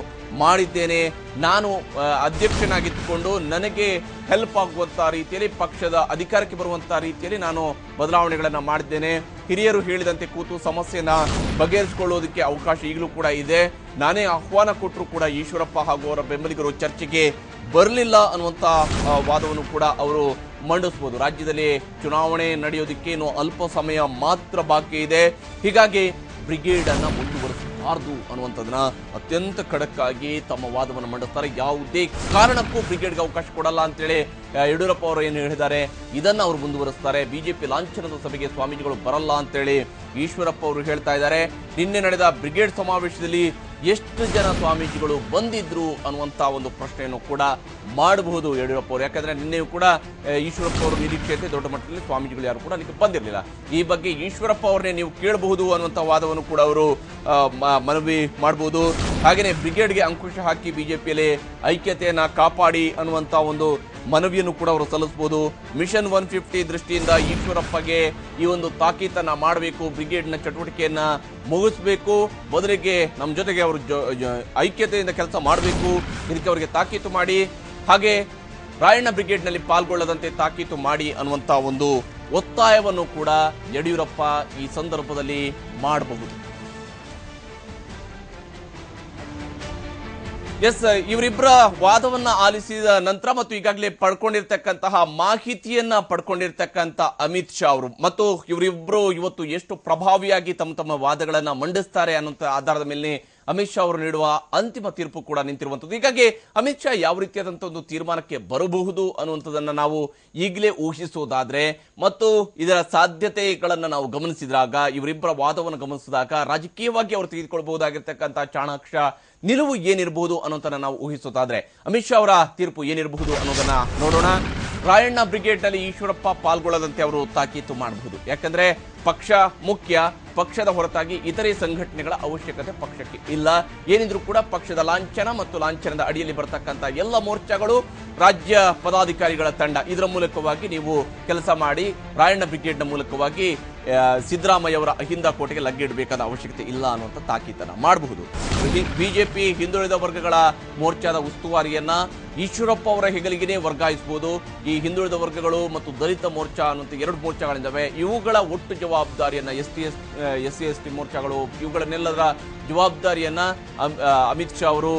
ಮಾಡಿದ್ದೇನೆ. ನಾನು ಅಧ್ಯಕ್ಷನಾಗಿದ್ದುಕೊಂಡು ನನಗೆ ಹೆಲ್ಪ್ ಆಗುವಂಥ ರೀತಿಯಲ್ಲಿ ಪಕ್ಷದ ಅಧಿಕಾರಕ್ಕೆ ಬರುವಂಥ ರೀತಿಯಲ್ಲಿ ನಾನು ಬದಲಾವಣೆಗಳನ್ನು ಮಾಡಿದ್ದೇನೆ. ಹಿರಿಯರು ಹೇಳಿದಂತೆ ಕೂತು ಸಮಸ್ಯೆನ ಬಗೆಹರಿಸಿಕೊಳ್ಳೋದಕ್ಕೆ ಅವಕಾಶ ಈಗಲೂ ಕೂಡ ಇದೆ. ನಾನೇ ಆಹ್ವಾನ ಕೊಟ್ಟರು ಕೂಡ ಈಶ್ವರಪ್ಪ ಹಾಗೂ ಅವರ ಬೆಂಬಲಿಗರು ಚರ್ಚೆಗೆ ಬರಲಿಲ್ಲ ಅನ್ನುವಂಥ ವಾದವನ್ನು ಕೂಡ ಅವರು ಮಂಡಿಸಬಹುದು. ರಾಜ್ಯದಲ್ಲಿ ಚುನಾವಣೆ ನಡೆಯೋದಕ್ಕೆ ಇನ್ನು ಅಲ್ಪ ಸಮಯ ಮಾತ್ರ ಬಾಕಿ ಇದೆ. ಹೀಗಾಗಿ ಬ್ರಿಗೇಡ್ ಅನ್ನ ಮುಂದುವರಿಸಬಾರದು ಅನ್ನುವಂಥದ್ದನ್ನ ಅತ್ಯಂತ ಖಡಕ್ಕಾಗಿ ತಮ್ಮ ವಾದವನ್ನು ಮಂಡಿಸ್ತಾರೆ. ಯಾವುದೇ ಕಾರಣಕ್ಕೂ ಬ್ರಿಗೇಡ್ಗೆ ಅವಕಾಶ ಕೊಡಲ್ಲ ಅಂತೇಳಿ ಯಡಿಯೂರಪ್ಪ ಅವರು ಏನು ಹೇಳಿದ್ದಾರೆ ಇದನ್ನ ಅವರು ಮುಂದುವರಿಸ್ತಾರೆ. ಬಿಜೆಪಿ ಲಾಂಛನದ ಸಭೆಗೆ ಸ್ವಾಮೀಜಿಗಳು ಬರಲ್ಲ ಅಂತೇಳಿ ಈಶ್ವರಪ್ಪ ಅವರು ಹೇಳ್ತಾ ಇದ್ದಾರೆ. ನಿನ್ನೆ ನಡೆದ ಬ್ರಿಗೇಡ್ ಸಮಾವೇಶದಲ್ಲಿ ಎಷ್ಟು ಜನ ಸ್ವಾಮೀಜಿಗಳು ಬಂದಿದ್ರು ಅನ್ನುವಂಥ ಒಂದು ಪ್ರಶ್ನೆಯನ್ನು ಕೂಡ ಮಾಡಬಹುದು ಯಡಿಯೂರಪ್ಪ ಅವರು. ಯಾಕಂದ್ರೆ ನಿನ್ನೆಯೂ ಕೂಡ ಈಶ್ವರಪ್ಪ ಅವರು ನಿರೀಕ್ಷೆಯಂತೆ ದೊಡ್ಡ ಮಟ್ಟದಲ್ಲಿ ಸ್ವಾಮೀಜಿಗಳು ಯಾರು ಕೂಡ ಅಲ್ಲಿಗೆ ಬಂದಿರಲಿಲ್ಲ. ಈ ಬಗ್ಗೆ ಈಶ್ವರಪ್ಪ ಅವರನ್ನೇ ನೀವು ಕೇಳಬಹುದು ಅನ್ನುವಂಥ ವಾದವನ್ನು ಕೂಡ ಅವರು ಮನವಿ ಮಾಡಬಹುದು. ಹಾಗೆಯೇ ಬ್ರಿಗೇಡ್ಗೆ ಅಂಕುಶ ಹಾಕಿ ಬಿಜೆಪಿಯಲ್ಲಿ ಐಕ್ಯತೆಯನ್ನ ಕಾಪಾಡಿ ಅನ್ನುವಂಥ ಒಂದು ಮನವಿಯನ್ನು ಕೂಡ ಅವರು ಸಲ್ಲಿಸಬಹುದು. ಮಿಷನ್ 150 ದೃಷ್ಟಿಯಿಂದ ಈಶ್ವರಪ್ಪಗೆ ಈ ಒಂದು ತಾಕೀತನ್ನ ಮಾಡಬೇಕು, ಬ್ರಿಗೇಡ್ನ ಚಟುವಟಿಕೆಯನ್ನ ಮುಗಿಸಬೇಕು, ಬದಲಿಗೆ ನಮ್ಮ ಜೊತೆಗೆ ಅವರು ಐಕ್ಯತೆಯಿಂದ ಕೆಲಸ ಮಾಡಬೇಕು, ಇದಕ್ಕೆ ಅವರಿಗೆ ತಾಕೀತು ಮಾಡಿ, ಹಾಗೆ ರಾಯಣ್ಣ ಬ್ರಿಗೇಡ್ನಲ್ಲಿ ಪಾಲ್ಗೊಳ್ಳದಂತೆ ತಾಕೀತು ಮಾಡಿ ಅನ್ನುವಂಥ ಒಂದು ಒತ್ತಾಯವನ್ನು ಕೂಡ ಯಡಿಯೂರಪ್ಪ ಈ ಸಂದರ್ಭದಲ್ಲಿ ಮಾಡಬಹುದು. ಎಸ್, ಇವರಿಬ್ಬರ ವಾದವನ್ನ ಆಲಿಸಿದ ನಂತರ ಮತ್ತು ಈಗಾಗಲೇ ಪಡ್ಕೊಂಡಿರ್ತಕ್ಕಂತಹ ಮಾಹಿತಿಯನ್ನ ಪಡ್ಕೊಂಡಿರ್ತಕ್ಕಂಥ ಅಮಿತ್ ಶಾ ಅವರು ಮತ್ತು ಇವರಿಬ್ಬರು ಇವತ್ತು ಎಷ್ಟು ಪ್ರಭಾವಿಯಾಗಿ ತಮ್ಮ ತಮ್ಮ ವಾದಗಳನ್ನ ಮಂಡಿಸ್ತಾರೆ ಅನ್ನೋ ಆಧಾರದ ಮೇಲೆ ಅಮಿತ್ ಶಾ ಅವರು ನೀಡುವ ಅಂತಿಮ ತೀರ್ಪು ಕೂಡ ನಿಂತಿರುವಂಥದ್ದು. ಹೀಗಾಗಿ ಅಮಿತ್ ಶಾ ಯಾವ ರೀತಿಯಾದಂತಹ ಒಂದು ತೀರ್ಮಾನಕ್ಕೆ ಬರಬಹುದು ಅನ್ನುವಂಥದ್ದನ್ನ ನಾವು ಈಗಲೇ ಊಹಿಸೋದಾದ್ರೆ ಮತ್ತು ಇದರ ಸಾಧ್ಯತೆಗಳನ್ನ ನಾವು ಗಮನಿಸಿದಾಗ, ಇವರಿಬ್ಬರ ವಾದವನ್ನು ಗಮನಿಸಿದಾಗ ರಾಜಕೀಯವಾಗಿ ಅವರು ತೆಗೆದುಕೊಳ್ಳಬಹುದಾಗಿರ್ತಕ್ಕಂಥ ಚಾಣಾಕ್ಷ ನಿಲುವು ಏನಿರಬಹುದು ಅನ್ನೋದನ್ನ ನಾವು ಊಹಿಸೋದಾದ್ರೆ ಅಮಿತ್ ಶಾ ಅವರ ತೀರ್ಪು ಏನಿರಬಹುದು ಅನ್ನೋದನ್ನ ನೋಡೋಣ. ರಾಯಣ್ಣ ಬ್ರಿಗೇಡ್ನಲ್ಲಿ ಈಶ್ವರಪ್ಪ ಪಾಲ್ಗೊಳ್ಳದಂತೆ ಅವರು ತಾಕೀತು ಮಾಡಬಹುದು. ಯಾಕಂದ್ರೆ ಪಕ್ಷ ಮುಖ್ಯ, ಪಕ್ಷದ ಹೊರತಾಗಿ ಇತರೆ ಸಂಘಟನೆಗಳ ಅವಶ್ಯಕತೆ ಪಕ್ಷಕ್ಕೆ ಇಲ್ಲ. ಏನಿದ್ರು ಕೂಡ ಪಕ್ಷದ ಲಾಂಛನ ಮತ್ತು ಲಾಂಛನದ ಅಡಿಯಲ್ಲಿ ಬರತಕ್ಕಂಥ ಎಲ್ಲ ಮೋರ್ಚಾಗಳು, ರಾಜ್ಯ ಪದಾಧಿಕಾರಿಗಳ ತಂಡ, ಇದರ ಮೂಲಕವಾಗಿ ನೀವು ಕೆಲಸ ಮಾಡಿ, ರಾಯಣ್ಣ ಬ್ರಿಗೇಡ್ನ ಮೂಲಕವಾಗಿ ಸಿದ್ದರಾಮಯ್ಯ ಅವರ ಅಹಿಂದ ಕೋಟೆಗೆ ಲಗ್ಗಿಡಬೇಕಾದ ಅವಶ್ಯಕತೆ ಇಲ್ಲ ಅನ್ನುವಂಥ ತಾಕೀತನ್ನ ಮಾಡಬಹುದು. ಬಿಜೆಪಿ ಹಿಂದುಳಿದ ವರ್ಗಗಳ ಮೋರ್ಚಾದ ಉಸ್ತುವಾರಿಯನ್ನ ಈಶ್ವರಪ್ಪ ಅವರ ಹೆಗಲಿಗೆ ವರ್ಗಾಯಿಸಬಹುದು. ಈ ಹಿಂದುಳಿದ ವರ್ಗಗಳು ಮತ್ತು ದಲಿತ ಮೋರ್ಚಾ ಅನ್ನುವಂಥ 2 ಮೋರ್ಚಾಗಳಿದ್ದಾವೆ. ಇವುಗಳ ಒಟ್ಟು ಜವಾಬ್ದಾರಿಯನ್ನ ಎಸ್ಸಿ ಎಸ್ಟಿ ಮೋರ್ಚಾಗಳು, ಇವುಗಳನ್ನೆಲ್ಲದರ ಜವಾಬ್ದಾರಿಯನ್ನ ಅಮಿತ್ ಶಾ ಅವರು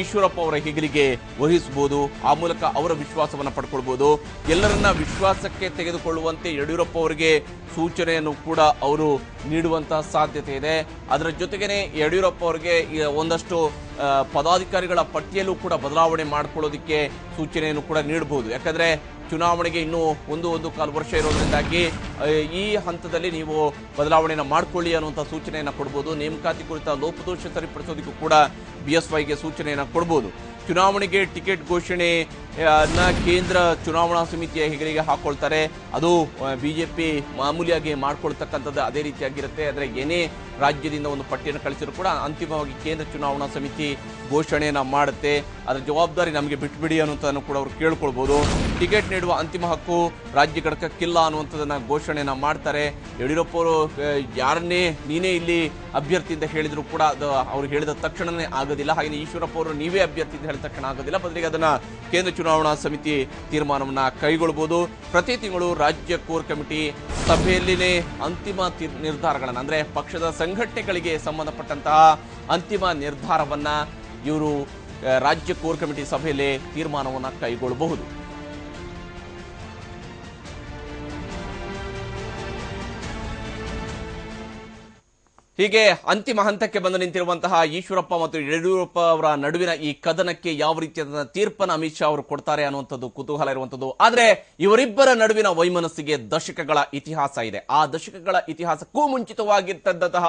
ಈಶ್ವರಪ್ಪ ಅವರ ಹೆಗಲಿಗೆ ವಹಿಸಬಹುದು. ಆ ಮೂಲಕ ಅವರ ವಿಶ್ವಾಸವನ್ನು ಪಡ್ಕೊಳ್ಬಹುದು. ಎಲ್ಲರನ್ನ ವಿಶ್ವಾಸಕ್ಕೆ ತೆಗೆದುಕೊಳ್ಳುವಂತೆ ಯಡಿಯೂರಪ್ಪ ಅವರಿಗೆ ಸೂಚನೆಯನ್ನು ಕೂಡ ಅವರು ನೀಡುವಂತಹ ಸಾಧ್ಯತೆ ಇದೆ. ಅದರ ಜೊತೆಗೇನೆ ಯಡಿಯೂರಪ್ಪ ಅವರಿಗೆ ಒಂದಷ್ಟು ಪದಾಧಿಕಾರಿಗಳ ಪಟ್ಟಿಯಲ್ಲೂ ಕೂಡ ಬದಲಾವಣೆ ಮಾಡ್ಕೊಳ್ಳೋದಕ್ಕೆ ಸೂಚನೆಯನ್ನು ಕೂಡ ನೀಡಬಹುದು. ಯಾಕಂದ್ರೆ ಚುನಾವಣೆಗೆ ಇನ್ನೂ ಒಂದು ಕಾಲು ವರ್ಷ ಇರೋದ್ರಿಂದಾಗಿ ಈ ಹಂತದಲ್ಲಿ ನೀವು ಬದಲಾವಣೆಯನ್ನು ಮಾಡ್ಕೊಳ್ಳಿ ಅನ್ನುವಂಥ ಸೂಚನೆಯನ್ನು ಕೊಡ್ಬೋದು. ನೇಮಕಾತಿ ಕುರಿತ ಲೋಪದೋಷ ಸರಿಪಡಿಸೋದಕ್ಕೂ ಕೂಡ BSYಗೆ ಸೂಚನೆಯನ್ನು ಕೊಡ್ಬೋದು. ಚುನಾವಣೆಗೆ ಟಿಕೆಟ್ ಘೋಷಣೆಯನ್ನ ಕೇಂದ್ರ ಚುನಾವಣಾ ಸಮಿತಿಯ ಹೆಗಲಿಗೆ ಹಾಕೊಳ್ತಾರೆ. ಅದು ಬಿಜೆಪಿ ಮಾಮೂಲಿಯಾಗಿ ಮಾಡ್ಕೊಳ್ತಕ್ಕಂಥದ್ದು ಅದೇ ರೀತಿಯಾಗಿರುತ್ತೆ. ಆದರೆ ಏನೇ ರಾಜ್ಯದಿಂದ ಒಂದು ಪಟ್ಟಿಯನ್ನು ಕಳಿಸಿದ್ರು ಕೂಡ ಅಂತಿಮವಾಗಿ ಕೇಂದ್ರ ಚುನಾವಣಾ ಸಮಿತಿ ಘೋಷಣೆಯನ್ನ ಮಾಡುತ್ತೆ. ಅದರ ಜವಾಬ್ದಾರಿ ನಮಗೆ ಬಿಟ್ಬಿಡಿ ಅನ್ನುವಂಥದ್ದನ್ನು ಕೂಡ ಅವರು ಕೇಳ್ಕೊಳ್ಬಹುದು. ಟಿಕೆಟ್ ನೀಡುವ ಅಂತಿಮ ಹಕ್ಕು ರಾಜ್ಯ ಘಟಕಕ್ಕಿಲ್ಲ ಅನ್ನುವಂಥದ್ದನ್ನ ಘೋಷಣೆಯನ್ನ ಮಾಡ್ತಾರೆ. ಯಡಿಯೂರಪ್ಪ ಅವರು ಯಾರನ್ನೇ ನೀನೇ ಇಲ್ಲಿ ಅಭ್ಯರ್ಥಿ ಅಂತ ಹೇಳಿದ್ರು ಕೂಡ ಅದು ಅವ್ರು ಹೇಳಿದ ತಕ್ಷಣನೇ ಆಗೋದಿಲ್ಲ. ಹಾಗೆ ಈಶ್ವರಪ್ಪ ಅವರು ನೀವೇ ಅಭ್ಯರ್ಥಿ ಅಂತ ಹೇಳಿದ ತಕ್ಷಣ ಆಗೋದಿಲ್ಲ. ಬದಲಿಗೆ ಅದನ್ನ ಕೇಂದ್ರ ಚುನಾವಣಾ ಸಮಿತಿ ತೀರ್ಮಾನವನ್ನ ಕೈಗೊಳ್ಳಬಹುದು. ಪ್ರತಿ ತಿಂಗಳು ರಾಜ್ಯ ಕೋರ್ ಕಮಿಟಿ ಸಭೆಯಲ್ಲಿನೇ ಅಂತಿಮ ನಿರ್ಧಾರಗಳನ್ನ, ಅಂದ್ರೆ ಪಕ್ಷದ ಸಂಘಟನೆಗಳಿಗೆ ಸಂಬಂಧಪಟ್ಟಂತಹ ಅಂತಿಮ ನಿರ್ಧಾರವನ್ನ ಇವರು ರಾಜ್ಯ ಕೋರ್ ಕಮಿಟಿ ಸಭೆಯಲ್ಲಿ ತೀರ್ಮಾನವನ್ನ ಕೈಗೊಳ್ಳಬಹುದು. ಹೀಗೆ ಅಂತಿಮ ಹಂತಕ್ಕೆ ಬಂದು ನಿಂತಿರುವಂತಹ ಈಶ್ವರಪ್ಪ ಮತ್ತು ಯಡಿಯೂರಪ್ಪ ಅವರ ನಡುವಿನ ಈ ಕದನಕ್ಕೆ ಯಾವ ರೀತಿಯಾದ ತೀರ್ಪನ್ನು ಅಮಿತ್ ಶಾ ಅವರು ಕೊಡ್ತಾರೆ ಅನ್ನುವಂಥದ್ದು ಕುತೂಹಲ ಇರುವಂಥದ್ದು. ಆದ್ರೆ ಇವರಿಬ್ಬರ ನಡುವಿನ ವೈಮನಸ್ಸಿಗೆ ದಶಕಗಳ ಇತಿಹಾಸ ಇದೆ. ಆ ದಶಕಗಳ ಇತಿಹಾಸಕ್ಕೂ ಮುಂಚಿತವಾಗಿರ್ತಂತಹ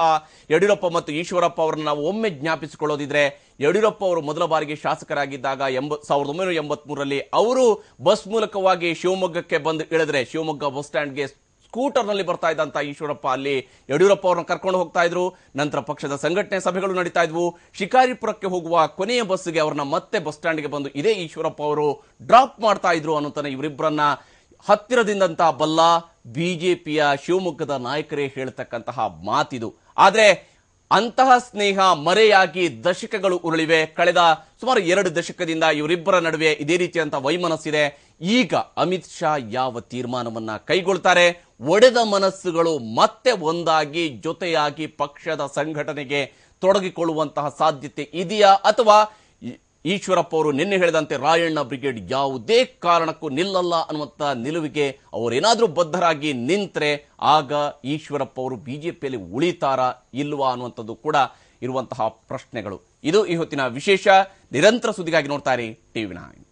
ಯಡಿಯೂರಪ್ಪ ಮತ್ತು ಈಶ್ವರಪ್ಪ ಅವರನ್ನು ನಾವು ಒಮ್ಮೆ ಜ್ಞಾಪಿಸಿಕೊಳ್ಳೋದಿದ್ರೆ, ಯಡಿಯೂರಪ್ಪ ಅವರು ಮೊದಲ ಬಾರಿಗೆ ಶಾಸಕರಾಗಿದ್ದಾಗ 1983ರಲ್ಲಿ ಅವರು ಬಸ್ ಮೂಲಕವಾಗಿ ಶಿವಮೊಗ್ಗಕ್ಕೆ ಬಂದು ಇಳಿದ್ರೆ, ಶಿವಮೊಗ್ಗ ಬಸ್ ಸ್ಟ್ಯಾಂಡ್ಗೆ ಸ್ಕೂಟರ್ನಲ್ಲಿ ಬರ್ತಾ ಇದ್ದಂತ ಈಶ್ವರಪ್ಪ ಅಲ್ಲಿ ಯಡಿಯೂರಪ್ಪ ಅವರನ್ನು ಕರ್ಕೊಂಡು ಹೋಗ್ತಾ ಇದ್ರು. ನಂತರ ಪಕ್ಷದ ಸಂಘಟನೆ ಸಭೆಗಳು ನಡೀತಾ ಇದ್ವು. ಶಿಕಾರಿಪುರಕ್ಕೆ ಹೋಗುವ ಕೊನೆಯ ಬಸ್ಗೆ ಅವರನ್ನ ಮತ್ತೆ ಬಸ್ ಸ್ಟ್ಯಾಂಡ್ಗೆ ಬಂದು ಇದೇ ಈಶ್ವರಪ್ಪ ಅವರು ಡ್ರಾಪ್ ಮಾಡ್ತಾ ಇದ್ರು ಅನ್ನೋತನ ಇವರಿಬ್ಬರನ್ನ ಹತ್ತಿರದಿಂದಂತ ಬಲ್ಲ ಬಿಜೆಪಿಯ ಶಿವಮೊಗ್ಗದ ನಾಯಕರೇ ಹೇಳ್ತಕ್ಕಂತಹ ಮಾತಿದು. ಆದ್ರೆ ಅಂತಹ ಸ್ನೇಹ ಮರೆಯಾಗಿ ದಶಕಗಳು ಉರುಳಿವೆ. ಕಳೆದ ಸುಮಾರು 2 ದಶಕದಿಂದ ಇವರಿಬ್ಬರ ನಡುವೆ ಇದೇ ರೀತಿಯಂತ ವೈಮನಸ್ಸಿದೆ. ಈಗ ಅಮಿತ್ ಶಾ ಯಾವ ತೀರ್ಮಾನವನ್ನ ಕೈಗೊಳ್ತಾರೆ? ಒಡೆದ ಮನಸ್ಸುಗಳು ಮತ್ತೆ ಒಂದಾಗಿ ಜೊತೆಯಾಗಿ ಪಕ್ಷದ ಸಂಘಟನೆಗೆ ತೊಡಗಿಕೊಳ್ಳುವಂತಹ ಸಾಧ್ಯತೆ ಇದೆಯಾ? ಅಥವಾ ಈಶ್ವರಪ್ಪ ಅವರು ನಿನ್ನೆ ಹೇಳಿದಂತೆ ರಾಯಣ್ಣ ಬ್ರಿಗೇಡ್ ಯಾವುದೇ ಕಾರಣಕ್ಕೂ ನಿಲ್ಲಲ್ಲ ಅನ್ನುವಂಥ ನಿಲುವಿಗೆ ಅವರೇನಾದರೂ ಬದ್ಧರಾಗಿ ನಿಂತರೆ ಆಗ ಈಶ್ವರಪ್ಪ ಅವರು ಬಿಜೆಪಿಯಲ್ಲಿ ಉಳಿತಾರಾ ಇಲ್ವಾ ಅನ್ನುವಂಥದ್ದು ಕೂಡ ಇರುವಂತಹ ಪ್ರಶ್ನೆಗಳು. ಇದು ಈ ಹೊತ್ತಿನ ವಿಶೇಷ. ನಿರಂತರ ಸುದ್ದಿಗಾಗಿ ನೋಡ್ತಾ ಇರಿ TV9.